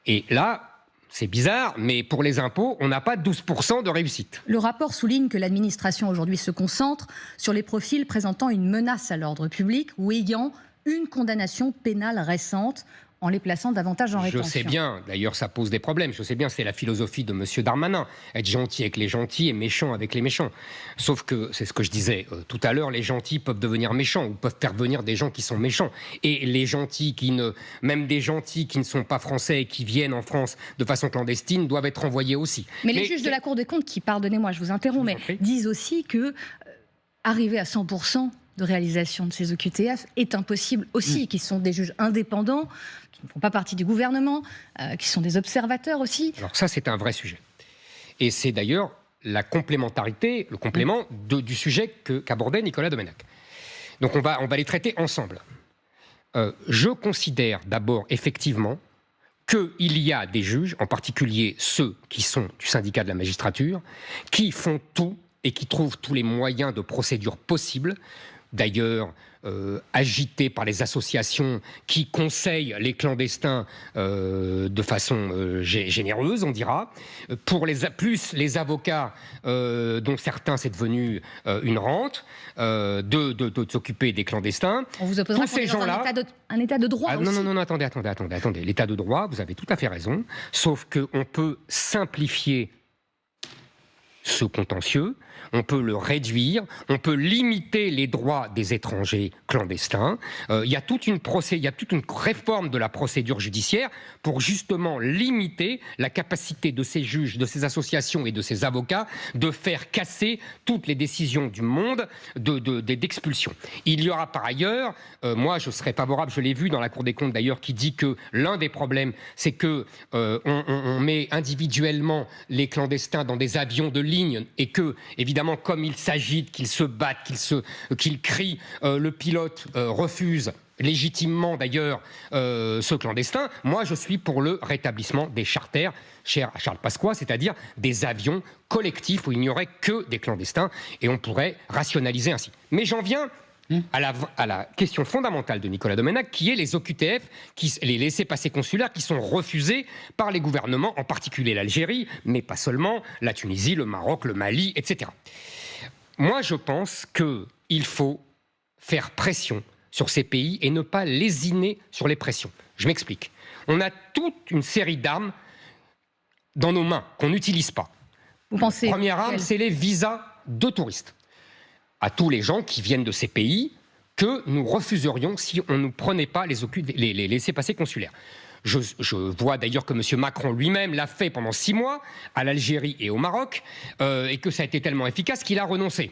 Et là, c'est bizarre, mais pour les impôts, on n'a pas 12% de réussite. Le rapport souligne que l'administration aujourd'hui se concentre sur les profils présentant une menace à l'ordre public ou ayant une condamnation pénale récente, en les plaçant davantage en rétention. Je sais bien, d'ailleurs ça pose des problèmes, je sais bien, c'est la philosophie de M. Darmanin, être gentil avec les gentils et méchant avec les méchants. Sauf que, c'est ce que je disais tout à l'heure, les gentils peuvent devenir méchants ou peuvent faire venir des gens qui sont méchants. Et les gentils même des gentils qui ne sont pas français et qui viennent en France de façon clandestine doivent être renvoyés aussi. Mais les juges de la Cour des comptes, qui, pardonnez-moi, je vous interromps, mais disent aussi que arriver à 100% de réalisation de ces OQTF est impossible aussi, qui sont des juges indépendants, qui ne font pas partie du gouvernement, qui sont des observateurs aussi. Alors ça, c'est un vrai sujet. Et c'est d'ailleurs la complémentarité, le complément du sujet qu'abordait Nicolas Domenech. Donc on va les traiter ensemble. Je considère d'abord effectivement qu'il y a des juges, en particulier ceux qui sont du syndicat de la magistrature, qui font tout et qui trouvent tous les moyens de procédure possibles, d'ailleurs agités par les associations qui conseillent les clandestins de façon généreuse, on dira, plus les avocats dont certains c'est devenu une rente, de s'occuper des clandestins. On vous opposera tous ces gens-là, un état de droit aussi. Non, attendez. L'état de droit, vous avez tout à fait raison, sauf qu'on peut simplifier ce contentieux, on peut le réduire, on peut limiter les droits des étrangers clandestins. Il y a toute une réforme de la procédure judiciaire pour justement limiter la capacité de ces juges, de ces associations et de ces avocats de faire casser toutes les décisions du monde d'expulsion. Il y aura par ailleurs, moi je serais favorable, je l'ai vu dans la Cour des comptes d'ailleurs, qui dit que l'un des problèmes, c'est que on met individuellement les clandestins dans des avions de ligne et que, évidemment, comme ils s'agitent, qu'ils se battent, qu'ils crient, le pilote refuse. légitimement d'ailleurs ce clandestin. Moi, je suis pour le rétablissement des charters, cher à Charles Pasqua, c'est-à-dire des avions collectifs où il n'y aurait que des clandestins et on pourrait rationaliser ainsi. Mais j'en viens à la question fondamentale de Nicolas Domenech, qui est les OQTF, les laissez-passer consulaires qui sont refusés par les gouvernements, en particulier l'Algérie, mais pas seulement, la Tunisie, le Maroc, le Mali, etc. Moi, je pense qu'il faut faire pression sur ces pays et ne pas lésiner sur les pressions. Je m'explique. On a toute une série d'armes dans nos mains qu'on n'utilise pas. Vous pensez Première arme, c'est les visas de touristes. À tous les gens qui viennent de ces pays que nous refuserions si on ne nous prenait pas les laissez-passer consulaires. Je vois d'ailleurs que M. Macron lui-même l'a fait pendant 6 mois à l'Algérie et au Maroc et que ça a été tellement efficace qu'il a renoncé.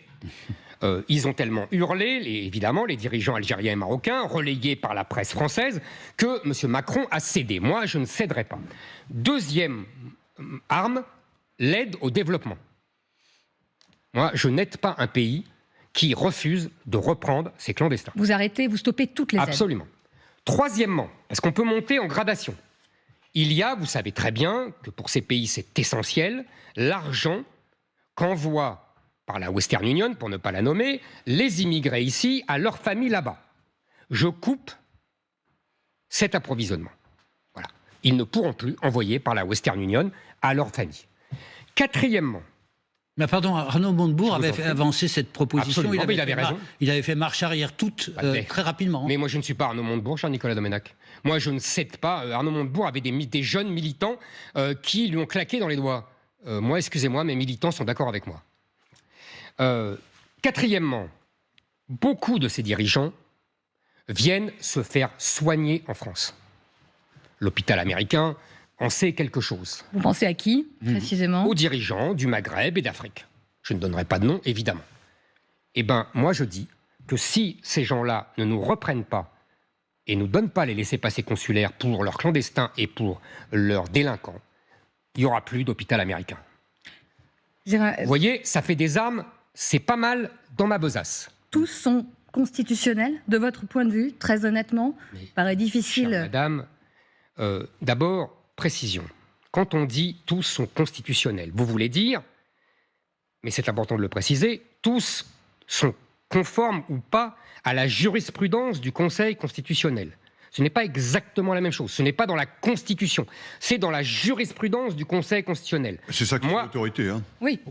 Ils ont tellement hurlé, évidemment, les dirigeants algériens et marocains, relayés par la presse française, que M. Macron a cédé. Moi, je ne céderai pas. Deuxième arme, l'aide au développement. Moi, je n'aide pas un pays qui refuse de reprendre ses clandestins. Vous arrêtez, vous stoppez toutes les aides. Absolument. Troisièmement, parce qu'on peut monter en gradation, il y a, vous savez très bien que pour ces pays c'est essentiel, l'argent qu'envoie par la Western Union, pour ne pas la nommer, les immigrés ici à leur famille là-bas. Je coupe cet approvisionnement. Voilà. Ils ne pourront plus envoyer par la Western Union à leur famille. Quatrièmement, mais pardon, Arnaud Montebourg avait fait avancer cette proposition. Il avait raison. Il avait fait marche arrière toute très rapidement. Mais moi, je ne suis pas Arnaud Montebourg, cher Nicolas Domenech. Moi, je ne cède pas. Arnaud Montebourg avait des jeunes militants qui lui ont claqué dans les doigts. Moi, excusez-moi, mes militants sont d'accord avec moi. Quatrièmement, beaucoup de ces dirigeants viennent se faire soigner en France. L'hôpital américain en sait quelque chose. Vous pensez à qui, précisément ? Aux dirigeants du Maghreb et d'Afrique. Je ne donnerai pas de nom, évidemment. Eh bien, moi, je dis que si ces gens-là ne nous reprennent pas et ne nous donnent pas les laissez-passer consulaires pour leurs clandestins et pour leurs délinquants, il n'y aura plus d'hôpital américain. Vous voyez, ça fait des armes, c'est pas mal dans ma besace. Tous sont constitutionnels, de votre point de vue, très honnêtement ? Mais, paraît difficile. Chère madame, d'abord, précision. Quand on dit « tous sont constitutionnels », vous voulez dire, mais c'est important de le préciser, tous sont conformes ou pas à la jurisprudence du Conseil constitutionnel. Ce n'est pas exactement la même chose. Ce n'est pas dans la Constitution. C'est dans la jurisprudence du Conseil constitutionnel. C'est ça qui fait l'autorité. Hein. Oui.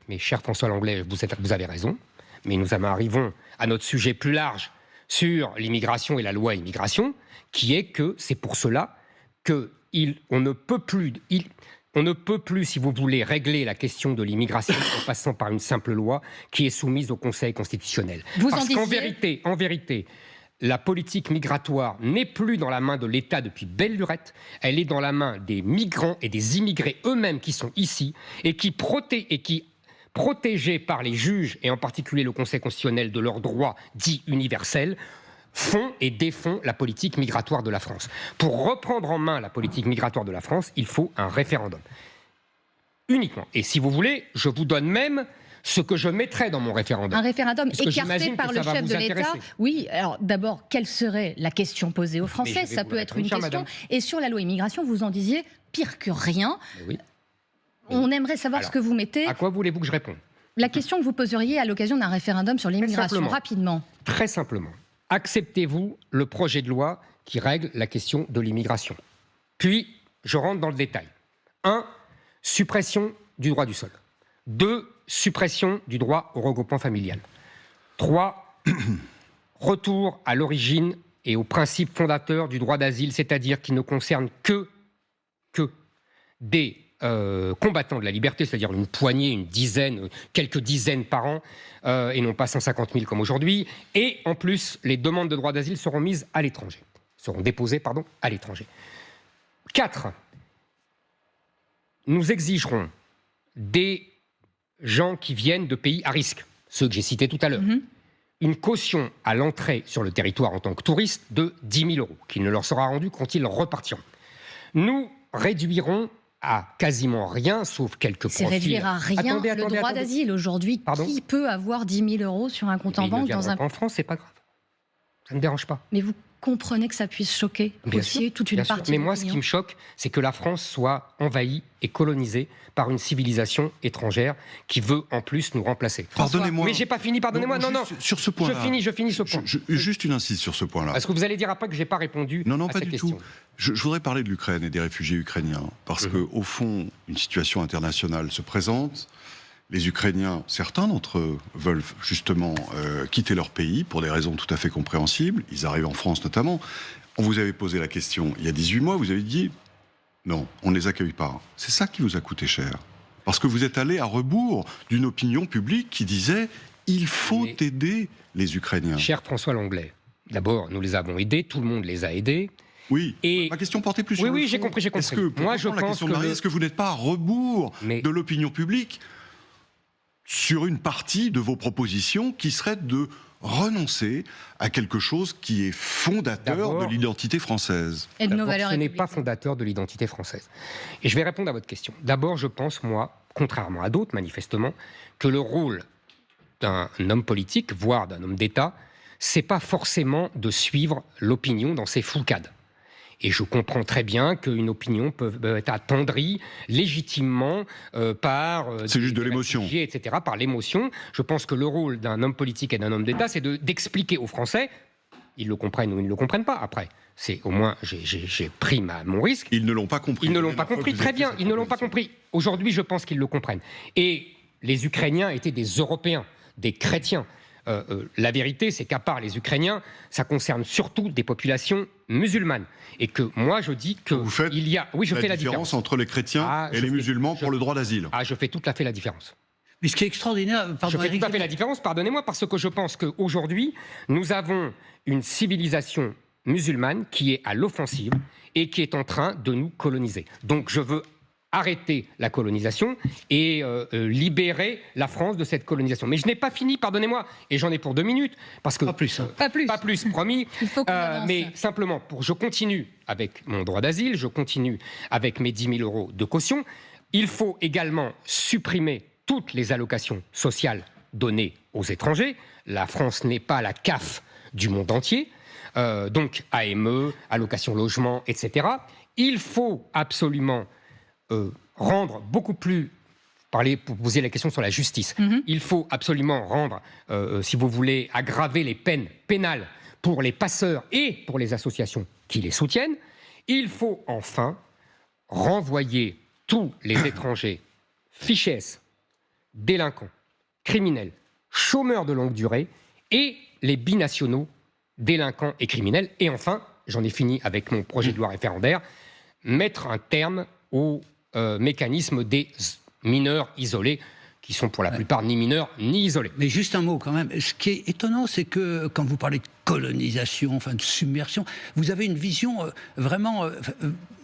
Mais cher François Langlais, vous avez raison. Mais nous arrivons à notre sujet plus large sur l'immigration et la loi immigration, qui est que c'est pour cela qu'on ne peut plus, si vous voulez, régler la question de l'immigration en passant par une simple loi qui est soumise au Conseil constitutionnel. Parce qu'en vérité, la politique migratoire n'est plus dans la main de l'État depuis belle lurette, elle est dans la main des migrants et des immigrés eux-mêmes qui sont ici et qui protégés par les juges, et en particulier le Conseil constitutionnel de leurs droits dits universels, font et défont la politique migratoire de la France. Pour reprendre en main la politique migratoire de la France, il faut un référendum. Uniquement. Et si vous voulez, je vous donne même ce que je mettrais dans mon référendum. Un référendum écarté par le chef de l'État. Oui, alors d'abord, quelle serait la question posée aux Français ? Ça peut être une question. Madame. Et sur la loi immigration, vous en disiez pire que rien. Oui. On aimerait savoir ce que vous mettez. À quoi voulez-vous que je réponde ? La question que vous poseriez à l'occasion d'un référendum sur l'immigration, rapidement. Très simplement. Acceptez-vous le projet de loi qui règle la question de l'immigration ? Puis, je rentre dans le détail. 1. Suppression du droit du sol. 2. Suppression du droit au regroupement familial. 3. Retour à l'origine et aux principes fondateurs du droit d'asile, c'est-à-dire qui ne concerne que des combattants de la liberté, c'est-à-dire une poignée, une dizaine, quelques dizaines par an, et non pas 150 000 comme aujourd'hui. Et en plus, les demandes de droit d'asile seront déposées à l'étranger. 4. Nous exigerons des gens qui viennent de pays à risque, ceux que j'ai cités tout à l'heure, une caution à l'entrée sur le territoire en tant que touriste de 10 000 €, qui ne leur sera rendue quand ils repartiront. Nous réduirons à quasiment rien, sauf quelques profils. C'est réduire à rien le droit d'asile. Aujourd'hui, qui peut avoir 10 000 € sur un compte en banque dans un... En France, c'est pas grave. Ça ne dérange pas. Mais vous comprenez que ça puisse choquer aussi toute une partie Mais de moi, ce qui me choque, c'est que la France soit envahie et colonisée par une civilisation étrangère qui veut en plus nous remplacer. Pardonnez-moi. Mais j'ai pas fini, pardonnez-moi. Non. Sur ce point-là. Je finis ce point. Juste une insiste sur ce point-là. Parce que vous allez dire après que j'ai pas répondu Non, à pas cette du question. tout. Je voudrais parler de l'Ukraine et des réfugiés ukrainiens. Parce que, au fond, une situation internationale se présente. Les Ukrainiens, certains d'entre eux, veulent justement quitter leur pays pour des raisons tout à fait compréhensibles. Ils arrivent en France notamment. On vous avait posé la question il y a 18 mois, vous avez dit non, on ne les accueille pas. C'est ça qui vous a coûté cher. Parce que vous êtes allé à rebours d'une opinion publique qui disait il faut aider les Ukrainiens. Cher François Lenglet, d'abord, nous les avons aidés, tout le monde les a aidés. Oui, et ma question portait plus sur le fond. Oui, j'ai compris. Est-ce que, moi, je la pense question de Marie, est-ce que vous n'êtes pas à rebours de l'opinion publique sur une partie de vos propositions qui serait de renoncer à quelque chose qui est fondateur de l'identité française? Et de nos valeurs ce n'est pas fondateur de l'identité française. Et je vais répondre à votre question. D'abord, je pense, moi, contrairement à d'autres, manifestement, que le rôle d'un homme politique, voire d'un homme d'État, c'est pas forcément de suivre l'opinion dans ses foucades. Et je comprends très bien qu'une opinion peut être attendrie légitimement par... c'est juste de l'émotion. Etc., par l'émotion. Je pense que le rôle d'un homme politique et d'un homme d'État, c'est d'expliquer aux Français, ils le comprennent ou ils ne le comprennent pas après. C'est au moins, j'ai pris mon risque. Ils ne l'ont pas compris. Ils ne l'ont pas compris, très bien, ils ne l'ont pas compris. Aujourd'hui, je pense qu'ils le comprennent. Et les Ukrainiens étaient des Européens, des chrétiens. La vérité, c'est qu'à part les Ukrainiens, ça concerne surtout des populations musulmanes. Et que moi, je dis que vous faites il y a, oui, je fais la différence entre les chrétiens et les musulmans pour le droit d'asile. Je fais tout à fait la différence. Mais ce qui est extraordinaire, je fais tout à fait la différence, pardonnez-moi, parce que je pense qu'aujourd'hui, nous avons une civilisation musulmane qui est à l'offensive et qui est en train de nous coloniser. Donc je veux arrêter la colonisation et libérer la France de cette colonisation. Mais je n'ai pas fini, pardonnez-moi, et j'en ai pour 2 minutes, parce que... Pas plus, promis. Il faut qu'on avance. Mais simplement, je continue avec mon droit d'asile, je continue avec mes 10 000 euros de caution. Il faut également supprimer toutes les allocations sociales données aux étrangers. La France n'est pas la CAF du monde entier. Donc AME, allocation logement, etc. Il faut absolument... rendre beaucoup plus... Pour poser la question sur la justice. Il faut absolument rendre, si vous voulez, aggraver les peines pénales pour les passeurs et pour les associations qui les soutiennent. Il faut enfin renvoyer tous les étrangers fichés S, délinquants, criminels, chômeurs de longue durée et les binationaux, délinquants et criminels. Et enfin, j'en ai fini avec mon projet de loi référendaire, mettre un terme au mécanisme des mineurs isolés, qui sont pour la plupart ni mineurs ni isolés. Mais juste un mot quand même. Ce qui est étonnant, c'est que quand vous parlez de colonisation, enfin de submersion, vous avez une vision vraiment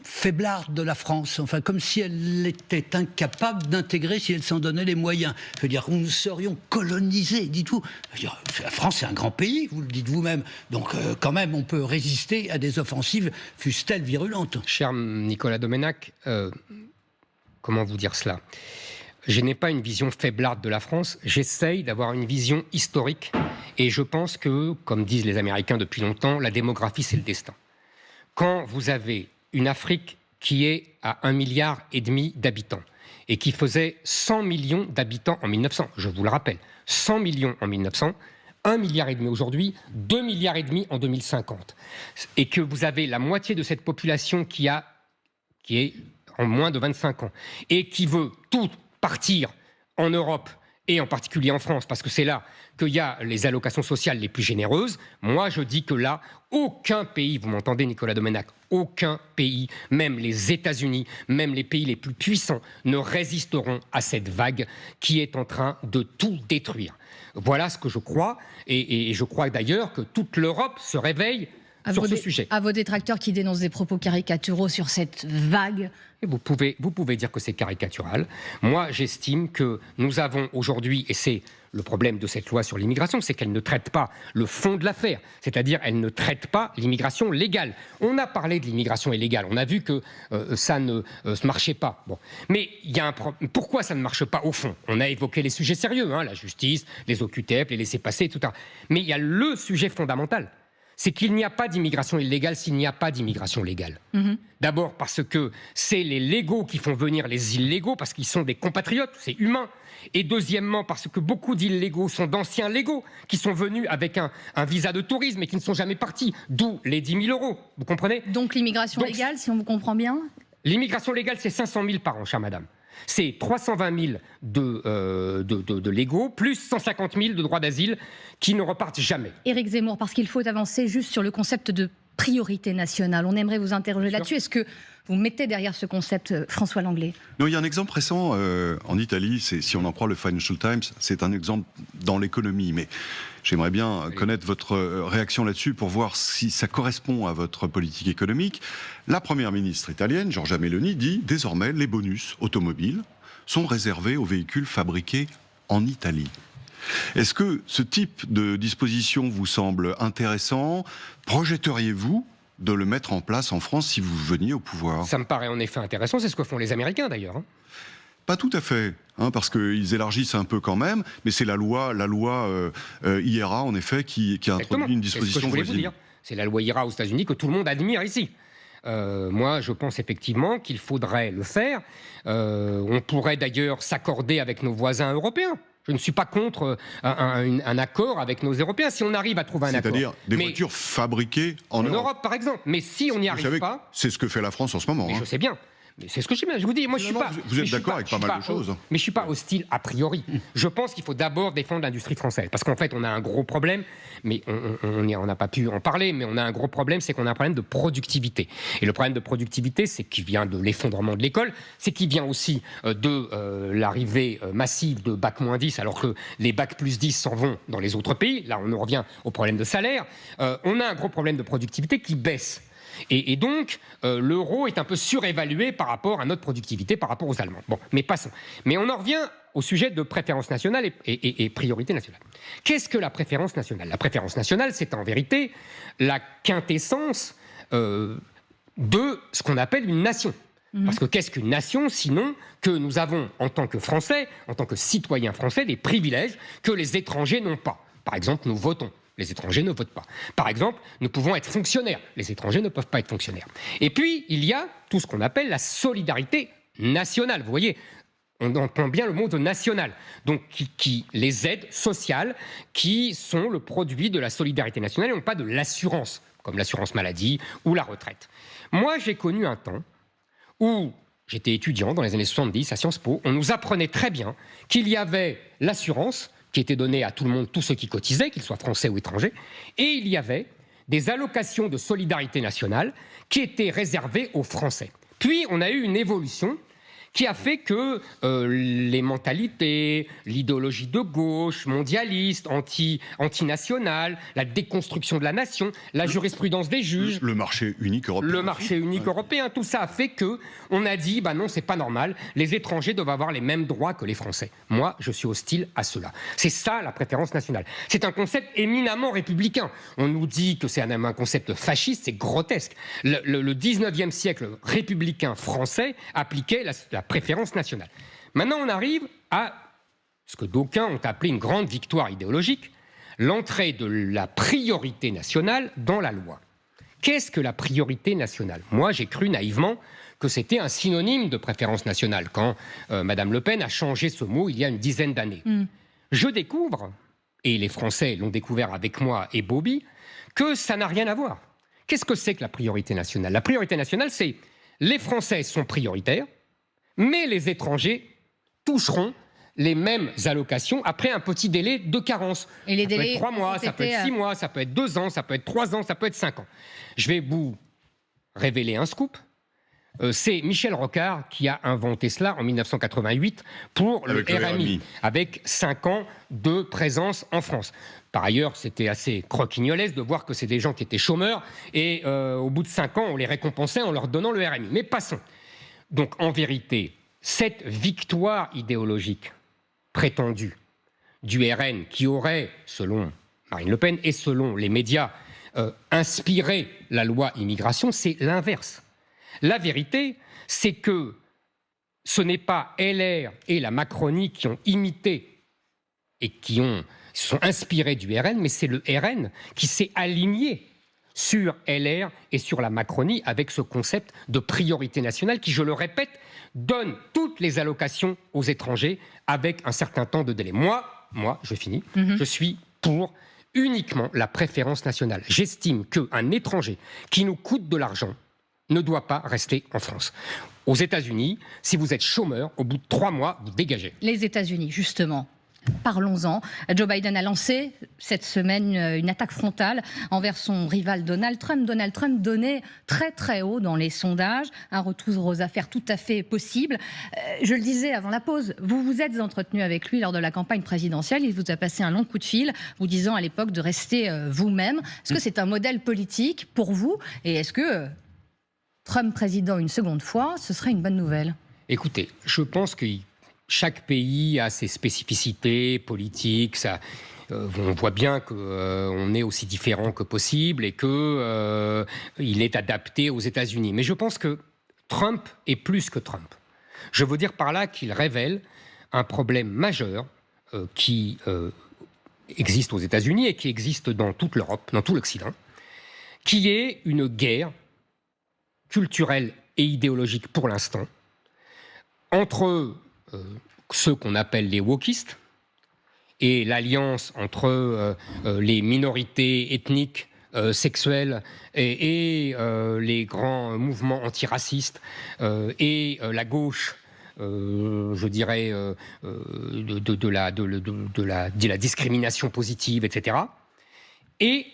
faiblarde de la France, enfin comme si elle était incapable d'intégrer si elle s'en donnait les moyens. Je veux dire, nous serions colonisés, dites-vous. Je veux dire, la France, c'est un grand pays, vous le dites vous-même. Donc quand même, on peut résister à des offensives, fussent-elles virulentes. Cher Nicolas Doménac, comment vous dire cela ? Je n'ai pas une vision faiblarde de la France, j'essaye d'avoir une vision historique. Et je pense que, comme disent les Américains depuis longtemps, la démographie, c'est le destin. Quand vous avez une Afrique qui est à 1,5 milliard d'habitants et qui faisait 100 millions d'habitants en 1900, je vous le rappelle, 100 millions en 1900, 1,5 milliard aujourd'hui, 2,5 milliards en 2050, et que vous avez la moitié de cette population qui est en moins de 25 ans, et qui veut tout partir en Europe, et en particulier en France, parce que c'est là qu'il y a les allocations sociales les plus généreuses, moi je dis que là, aucun pays, vous m'entendez Nicolas Doménac, aucun pays, même les États-Unis, même les pays les plus puissants, ne résisteront à cette vague qui est en train de tout détruire. Voilà ce que je crois, et je crois d'ailleurs que toute l'Europe se réveille sur ce sujet. À vos détracteurs qui dénoncent des propos caricaturaux sur cette vague. Vous pouvez dire que c'est caricatural. Moi, j'estime que nous avons aujourd'hui, et c'est le problème de cette loi sur l'immigration, c'est qu'elle ne traite pas le fond de l'affaire, c'est-à-dire elle ne traite pas l'immigration légale. On a parlé de l'immigration illégale, on a vu que ça ne marchait pas. Bon. Mais il y a pourquoi ça ne marche pas au fond ? On a évoqué les sujets sérieux, la justice, les OQTF, les laissez-passer, etc. Mais il y a le sujet fondamental. c'est qu'il n'y a pas d'immigration illégale s'il n'y a pas d'immigration légale. D'abord parce que c'est les légaux qui font venir les illégaux, parce qu'ils sont des compatriotes, c'est humain. Et deuxièmement, parce que beaucoup d'illégaux sont d'anciens légaux qui sont venus avec un visa de tourisme et qui ne sont jamais partis, d'où les 10 000 €. Vous comprenez ? Donc l'immigration légale, si on vous comprend bien ? L'immigration légale, c'est 500 000 par an, chère madame. C'est 320 000 de légaux, plus 150 000 de droits d'asile qui ne repartent jamais. Éric Zemmour, parce qu'il faut avancer juste sur le concept de priorité nationale. On aimerait vous interroger là-dessus. Est-ce que vous mettez derrière ce concept François Langlais ? Non, il y a un exemple récent en Italie, si on en croit le Financial Times, c'est un exemple dans l'économie, mais j'aimerais bien connaître votre réaction là-dessus pour voir si ça correspond à votre politique économique. La première ministre italienne, Giorgia Meloni, dit désormais les bonus automobiles sont réservés aux véhicules fabriqués en Italie. Est-ce que ce type de disposition vous semble intéressant ? Projetteriez-vous de le mettre en place en France si vous veniez au pouvoir ? Ça me paraît en effet intéressant, c'est ce que font les Américains d'ailleurs. Pas tout à fait, parce qu'ils élargissent un peu quand même, mais c'est la loi IRA en effet qui a introduit une disposition voisine. C'est la loi IRA aux États-Unis que tout le monde admire ici. Moi, je pense effectivement qu'il faudrait le faire. On pourrait d'ailleurs s'accorder avec nos voisins européens. Je ne suis pas contre un accord avec nos Européens si on arrive à trouver un accord. C'est-à-dire des voitures fabriquées en Europe, par exemple. Mais si on n'y arrive pas... C'est ce que fait la France en ce moment. Je sais bien. Mais c'est ce que je vous dis. Moi, je suis pas. Vous êtes d'accord avec pas mal de choses. Mais je suis pas hostile a priori. Je pense qu'il faut d'abord défendre l'industrie française, parce qu'en fait, on a un gros problème. Mais on n'a pas pu en parler. Mais on a un gros problème, c'est qu'on a un problème de productivité. Et le problème de productivité, c'est qu'il vient de l'effondrement de l'école, c'est qu'il vient aussi de l'arrivée massive de bac-10, alors que les bac+10 s'en vont dans les autres pays. Là, on en revient au problème de salaire. On a un gros problème de productivité qui baisse. Et donc, l'euro est un peu surévalué par rapport à notre productivité, par rapport aux Allemands. Bon, mais passons. Mais on en revient au sujet de préférence nationale et priorité nationale. Qu'est-ce que la préférence nationale ? La préférence nationale, c'est en vérité la quintessence de ce qu'on appelle une nation. Parce que qu'est-ce qu'une nation, sinon que nous avons, en tant que Français, en tant que citoyens français, des privilèges que les étrangers n'ont pas. Par exemple, nous votons. Les étrangers ne votent pas. Par exemple, nous pouvons être fonctionnaires. Les étrangers ne peuvent pas être fonctionnaires. Et puis, il y a tout ce qu'on appelle la solidarité nationale. Vous voyez, on entend bien le mot de national. Donc, qui les aides sociales qui sont le produit de la solidarité nationale et non pas de l'assurance, comme l'assurance maladie ou la retraite. Moi, j'ai connu un temps où j'étais étudiant dans les années 70 à Sciences Po. On nous apprenait très bien qu'il y avait l'assurance qui était donné à tout le monde, tous ceux qui cotisaient, qu'ils soient français ou étrangers, et il y avait des allocations de solidarité nationale qui étaient réservées aux Français. Puis, on a eu une évolution qui a fait que les mentalités, l'idéologie de gauche, mondialiste, antinationale, la déconstruction de la nation, la jurisprudence des juges... Le marché unique européen. Le marché unique européen, tout ça a fait qu'on a dit, non, c'est pas normal, les étrangers doivent avoir les mêmes droits que les Français. Moi, je suis hostile à cela. C'est ça, la préférence nationale. C'est un concept éminemment républicain. On nous dit que c'est un concept fasciste, c'est grotesque. Le 19e siècle républicain français appliquait la préférence nationale. Maintenant, on arrive à ce que d'aucuns ont appelé une grande victoire idéologique, l'entrée de la priorité nationale dans la loi. Qu'est-ce que la priorité nationale ? Moi, j'ai cru naïvement que c'était un synonyme de préférence nationale quand Madame Le Pen a changé ce mot il y a une dizaine d'années. Je découvre, et les Français l'ont découvert avec moi et Bobby, que ça n'a rien à voir. Qu'est-ce que c'est que la priorité nationale ? La priorité nationale, c'est les Français sont prioritaires, mais les étrangers toucheront les mêmes allocations après un petit délai de carence. Et les ça délais peut être 3 mois, ça peut être 6 mois, ça peut être 2 ans, ça peut être 3 ans, ça peut être 5 ans. Je vais vous révéler un scoop. C'est Michel Rocard qui a inventé cela en 1988 pour le RMI, avec 5 ans de présence en France. Par ailleurs, c'était assez croquignolesque de voir que c'est des gens qui étaient chômeurs et au bout de 5 ans, on les récompensait en leur donnant le RMI. Mais passons. Donc, en vérité, cette victoire idéologique prétendue du RN qui aurait, selon Marine Le Pen et selon les médias, inspiré la loi immigration, c'est l'inverse. La vérité, c'est que ce n'est pas LR et la Macronie qui ont imité et qui se sont inspirés du RN, mais c'est le RN qui s'est aligné sur LR et sur la Macronie avec ce concept de priorité nationale qui, je le répète, donne toutes les allocations aux étrangers avec un certain temps de délai. Moi, je finis, je suis pour uniquement la préférence nationale. J'estime qu'un étranger qui nous coûte de l'argent ne doit pas rester en France. Aux États-Unis, si vous êtes chômeur, au bout de 3 mois, vous dégagez. Les États-Unis, justement. Parlons-en. Joe Biden a lancé cette semaine une attaque frontale envers son rival Donald Trump. Donald Trump donnait très très haut dans les sondages, un retour aux affaires tout à fait possible. Je le disais avant la pause, vous vous êtes entretenu avec lui lors de la campagne présidentielle. Il vous a passé un long coup de fil, vous disant à l'époque de rester vous-même. Est-ce que c'est un modèle politique pour vous? Et est-ce que Trump président une seconde fois, ce serait une bonne nouvelle? Écoutez, je pense que chaque pays a ses spécificités politiques. On voit bien qu'on est aussi différent que possible et qu'il est adapté aux États-Unis. Mais je pense que Trump est plus que Trump. Je veux dire par là qu'il révèle un problème majeur qui existe aux États-Unis et qui existe dans toute l'Europe, dans tout l'Occident, qui est une guerre culturelle et idéologique pour l'instant entre ceux qu'on appelle les wokistes et l'alliance entre les minorités ethniques, sexuelles et les grands mouvements antiracistes et la gauche, je dirais, de la discrimination positive, etc. Et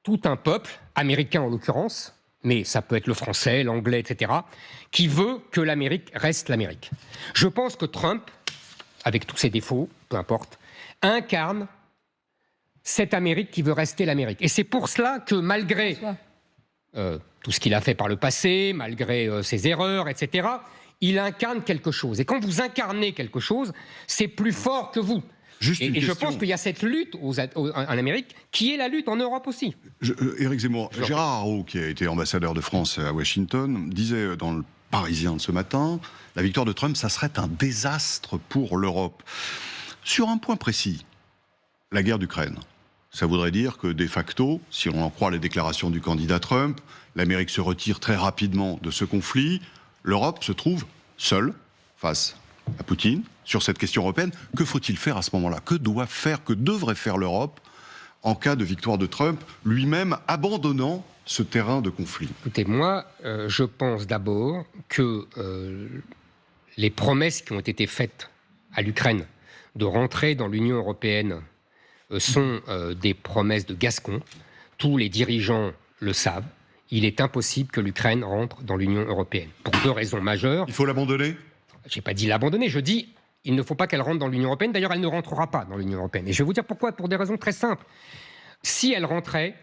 tout un peuple, américain en l'occurrence, mais ça peut être le français, l'anglais, etc., qui veut que l'Amérique reste l'Amérique. Je pense que Trump, avec tous ses défauts, peu importe, incarne cette Amérique qui veut rester l'Amérique. Et c'est pour cela que malgré tout ce qu'il a fait par le passé, malgré ses erreurs, etc., il incarne quelque chose. Et quand vous incarnez quelque chose, c'est plus fort que vous. Et je pense qu'il y a cette lutte en Amérique qui est la lutte en Europe aussi. Éric Zemmour, Gérard Haraud, qui a été ambassadeur de France à Washington, disait dans le Parisien de ce matin, la victoire de Trump, ça serait un désastre pour l'Europe. Sur un point précis, la guerre d'Ukraine. Ça voudrait dire que de facto, si on en croit les déclarations du candidat Trump, l'Amérique se retire très rapidement de ce conflit, l'Europe se trouve seule face à Poutine sur cette question européenne. Que faut-il faire à ce moment-là? Que devrait faire l'Europe en cas de victoire de Trump, lui-même abandonnant ce terrain de conflit? Écoutez, moi, je pense d'abord que les promesses qui ont été faites à l'Ukraine de rentrer dans l'Union européenne sont des promesses de Gascon. Tous les dirigeants le savent. Il est impossible que l'Ukraine rentre dans l'Union européenne. Pour 2 raisons majeures. Il faut l'abandonner? Je n'ai pas dit l'abandonner, je dis il ne faut pas qu'elle rentre dans l'Union européenne. D'ailleurs, elle ne rentrera pas dans l'Union européenne. Et je vais vous dire pourquoi, pour des raisons très simples. Si elle rentrait,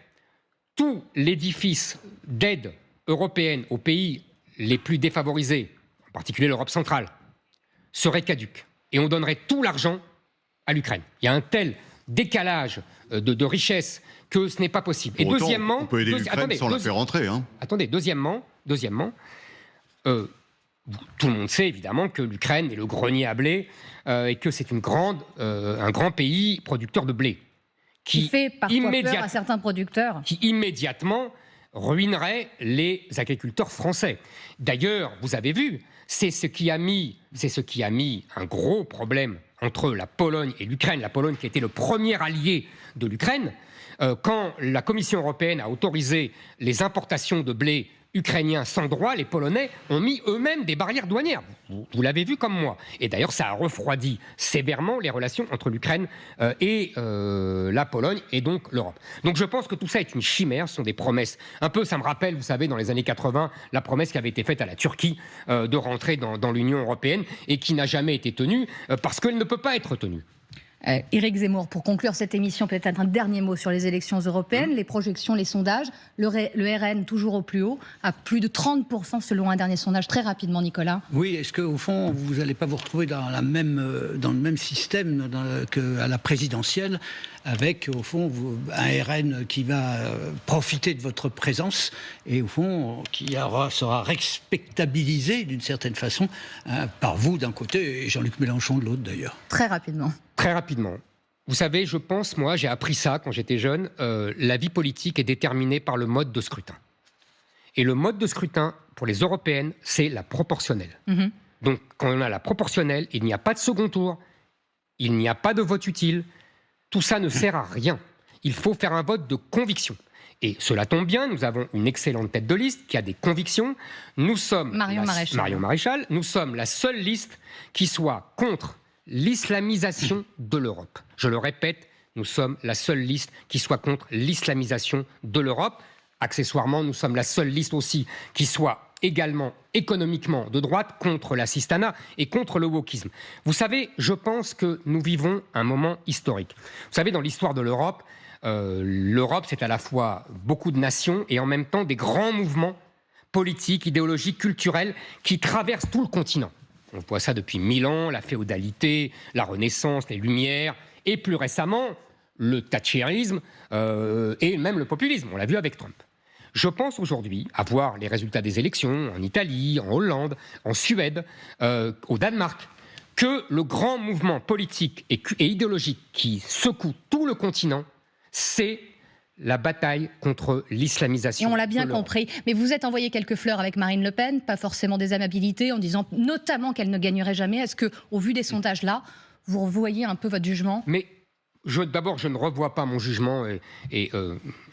tout l'édifice d'aide européenne aux pays les plus défavorisés, en particulier l'Europe centrale, serait caduque. Et on donnerait tout l'argent à l'Ukraine. Il y a un tel décalage de richesse que ce n'est pas possible. Pour autant, deuxièmement... On peut aider l'Ukraine sans la faire rentrer. Attendez, deuxièmement, tout le monde sait évidemment que l'Ukraine est le grenier à blé et que c'est un grand pays producteur de blé. Qui fait parfois peur à certains producteurs. Qui immédiatement ruinerait les agriculteurs français. D'ailleurs, vous avez vu, c'est ce qui a mis un gros problème entre la Pologne et l'Ukraine. La Pologne qui était le premier allié de l'Ukraine. Quand la Commission européenne a autorisé les importations de blé ukrainien sans droit, les Polonais ont mis eux-mêmes des barrières douanières. Vous l'avez vu comme moi. Et d'ailleurs, ça a refroidi sévèrement les relations entre l'Ukraine et la Pologne et donc l'Europe. Donc je pense que tout ça est une chimère, ce sont des promesses. Un peu, ça me rappelle, vous savez, dans les années 80, la promesse qui avait été faite à la Turquie de rentrer dans l'Union européenne et qui n'a jamais été tenue parce qu'elle ne peut pas être tenue. Éric Zemmour, pour conclure cette émission, peut-être un dernier mot sur les élections européennes, les projections, les sondages, le RN toujours au plus haut, à plus de 30% selon un dernier sondage. Très rapidement, Nicolas. Oui, est-ce qu'au fond, vous n'allez pas vous retrouver dans le même système qu'à la présidentielle, avec, au fond, un RN qui va profiter de votre présence et, au fond, qui sera respectabilisé, d'une certaine façon, par vous d'un côté et Jean-Luc Mélenchon de l'autre, d'ailleurs? Très rapidement. Très rapidement. Vous savez, je pense, moi, j'ai appris ça quand j'étais jeune, la vie politique est déterminée par le mode de scrutin. Et le mode de scrutin, pour les européennes, c'est la proportionnelle. Donc, quand on a la proportionnelle, il n'y a pas de second tour, il n'y a pas de vote utile, tout ça ne sert à rien. Il faut faire un vote de conviction. Et cela tombe bien, nous avons une excellente tête de liste qui a des convictions. Nous sommes Marion Maréchal. Nous sommes la seule liste qui soit contre l'islamisation de l'Europe. Je le répète, nous sommes la seule liste qui soit contre l'islamisation de l'Europe. Accessoirement, nous sommes la seule liste aussi qui soit également économiquement de droite contre l'assistanat et contre le wokisme. Vous savez, je pense que nous vivons un moment historique. Vous savez, dans l'histoire de l'Europe, l'Europe, c'est à la fois beaucoup de nations et en même temps des grands mouvements politiques, idéologiques, culturels qui traversent tout le continent. On voit ça depuis 1000 ans, la féodalité, la Renaissance, les Lumières, et plus récemment, le thatchérisme et même le populisme. On l'a vu avec Trump. Je pense aujourd'hui, à voir les résultats des élections en Italie, en Hollande, en Suède, au Danemark, que le grand mouvement politique et idéologique qui secoue tout le continent, c'est la bataille contre l'islamisation. Et on l'a bien compris. Mais vous êtes envoyé quelques fleurs avec Marine Le Pen, pas forcément des amabilités, en disant notamment qu'elle ne gagnerait jamais. Est-ce que, au vu des sondages là, vous revoyez un peu votre jugement ? Mais d'abord, je ne revois pas mon jugement, et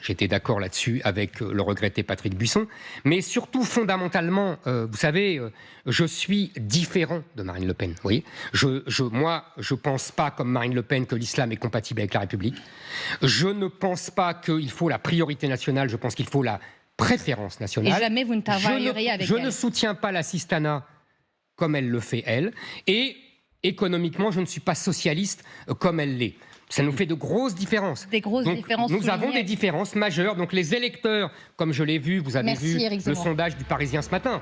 j'étais d'accord là-dessus avec le regretté Patrick Buisson. Mais surtout, fondamentalement, vous savez, je suis différent de Marine Le Pen. Vous voyez, moi, je ne pense pas, comme Marine Le Pen, que l'islam est compatible avec la République. Je ne pense pas qu'il faut la priorité nationale, je pense qu'il faut la préférence nationale. Et jamais vous ne travaillerez avec elle. Je ne soutiens pas l'assistanat comme elle le fait, elle. Et économiquement, je ne suis pas socialiste comme elle l'est. Ça nous fait de grosses différences. Des grosses différences. Nous avons des différences majeures. Donc les électeurs, comme je l'ai vu, vous avez vu le sondage du Parisien ce matin,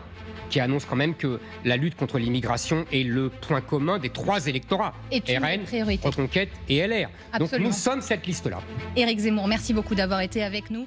qui annonce quand même que la lutte contre l'immigration est le point commun des 3 électorats. RN, Reconquête et LR. Absolument. Donc nous sommes cette liste-là. Éric Zemmour, merci beaucoup d'avoir été avec nous.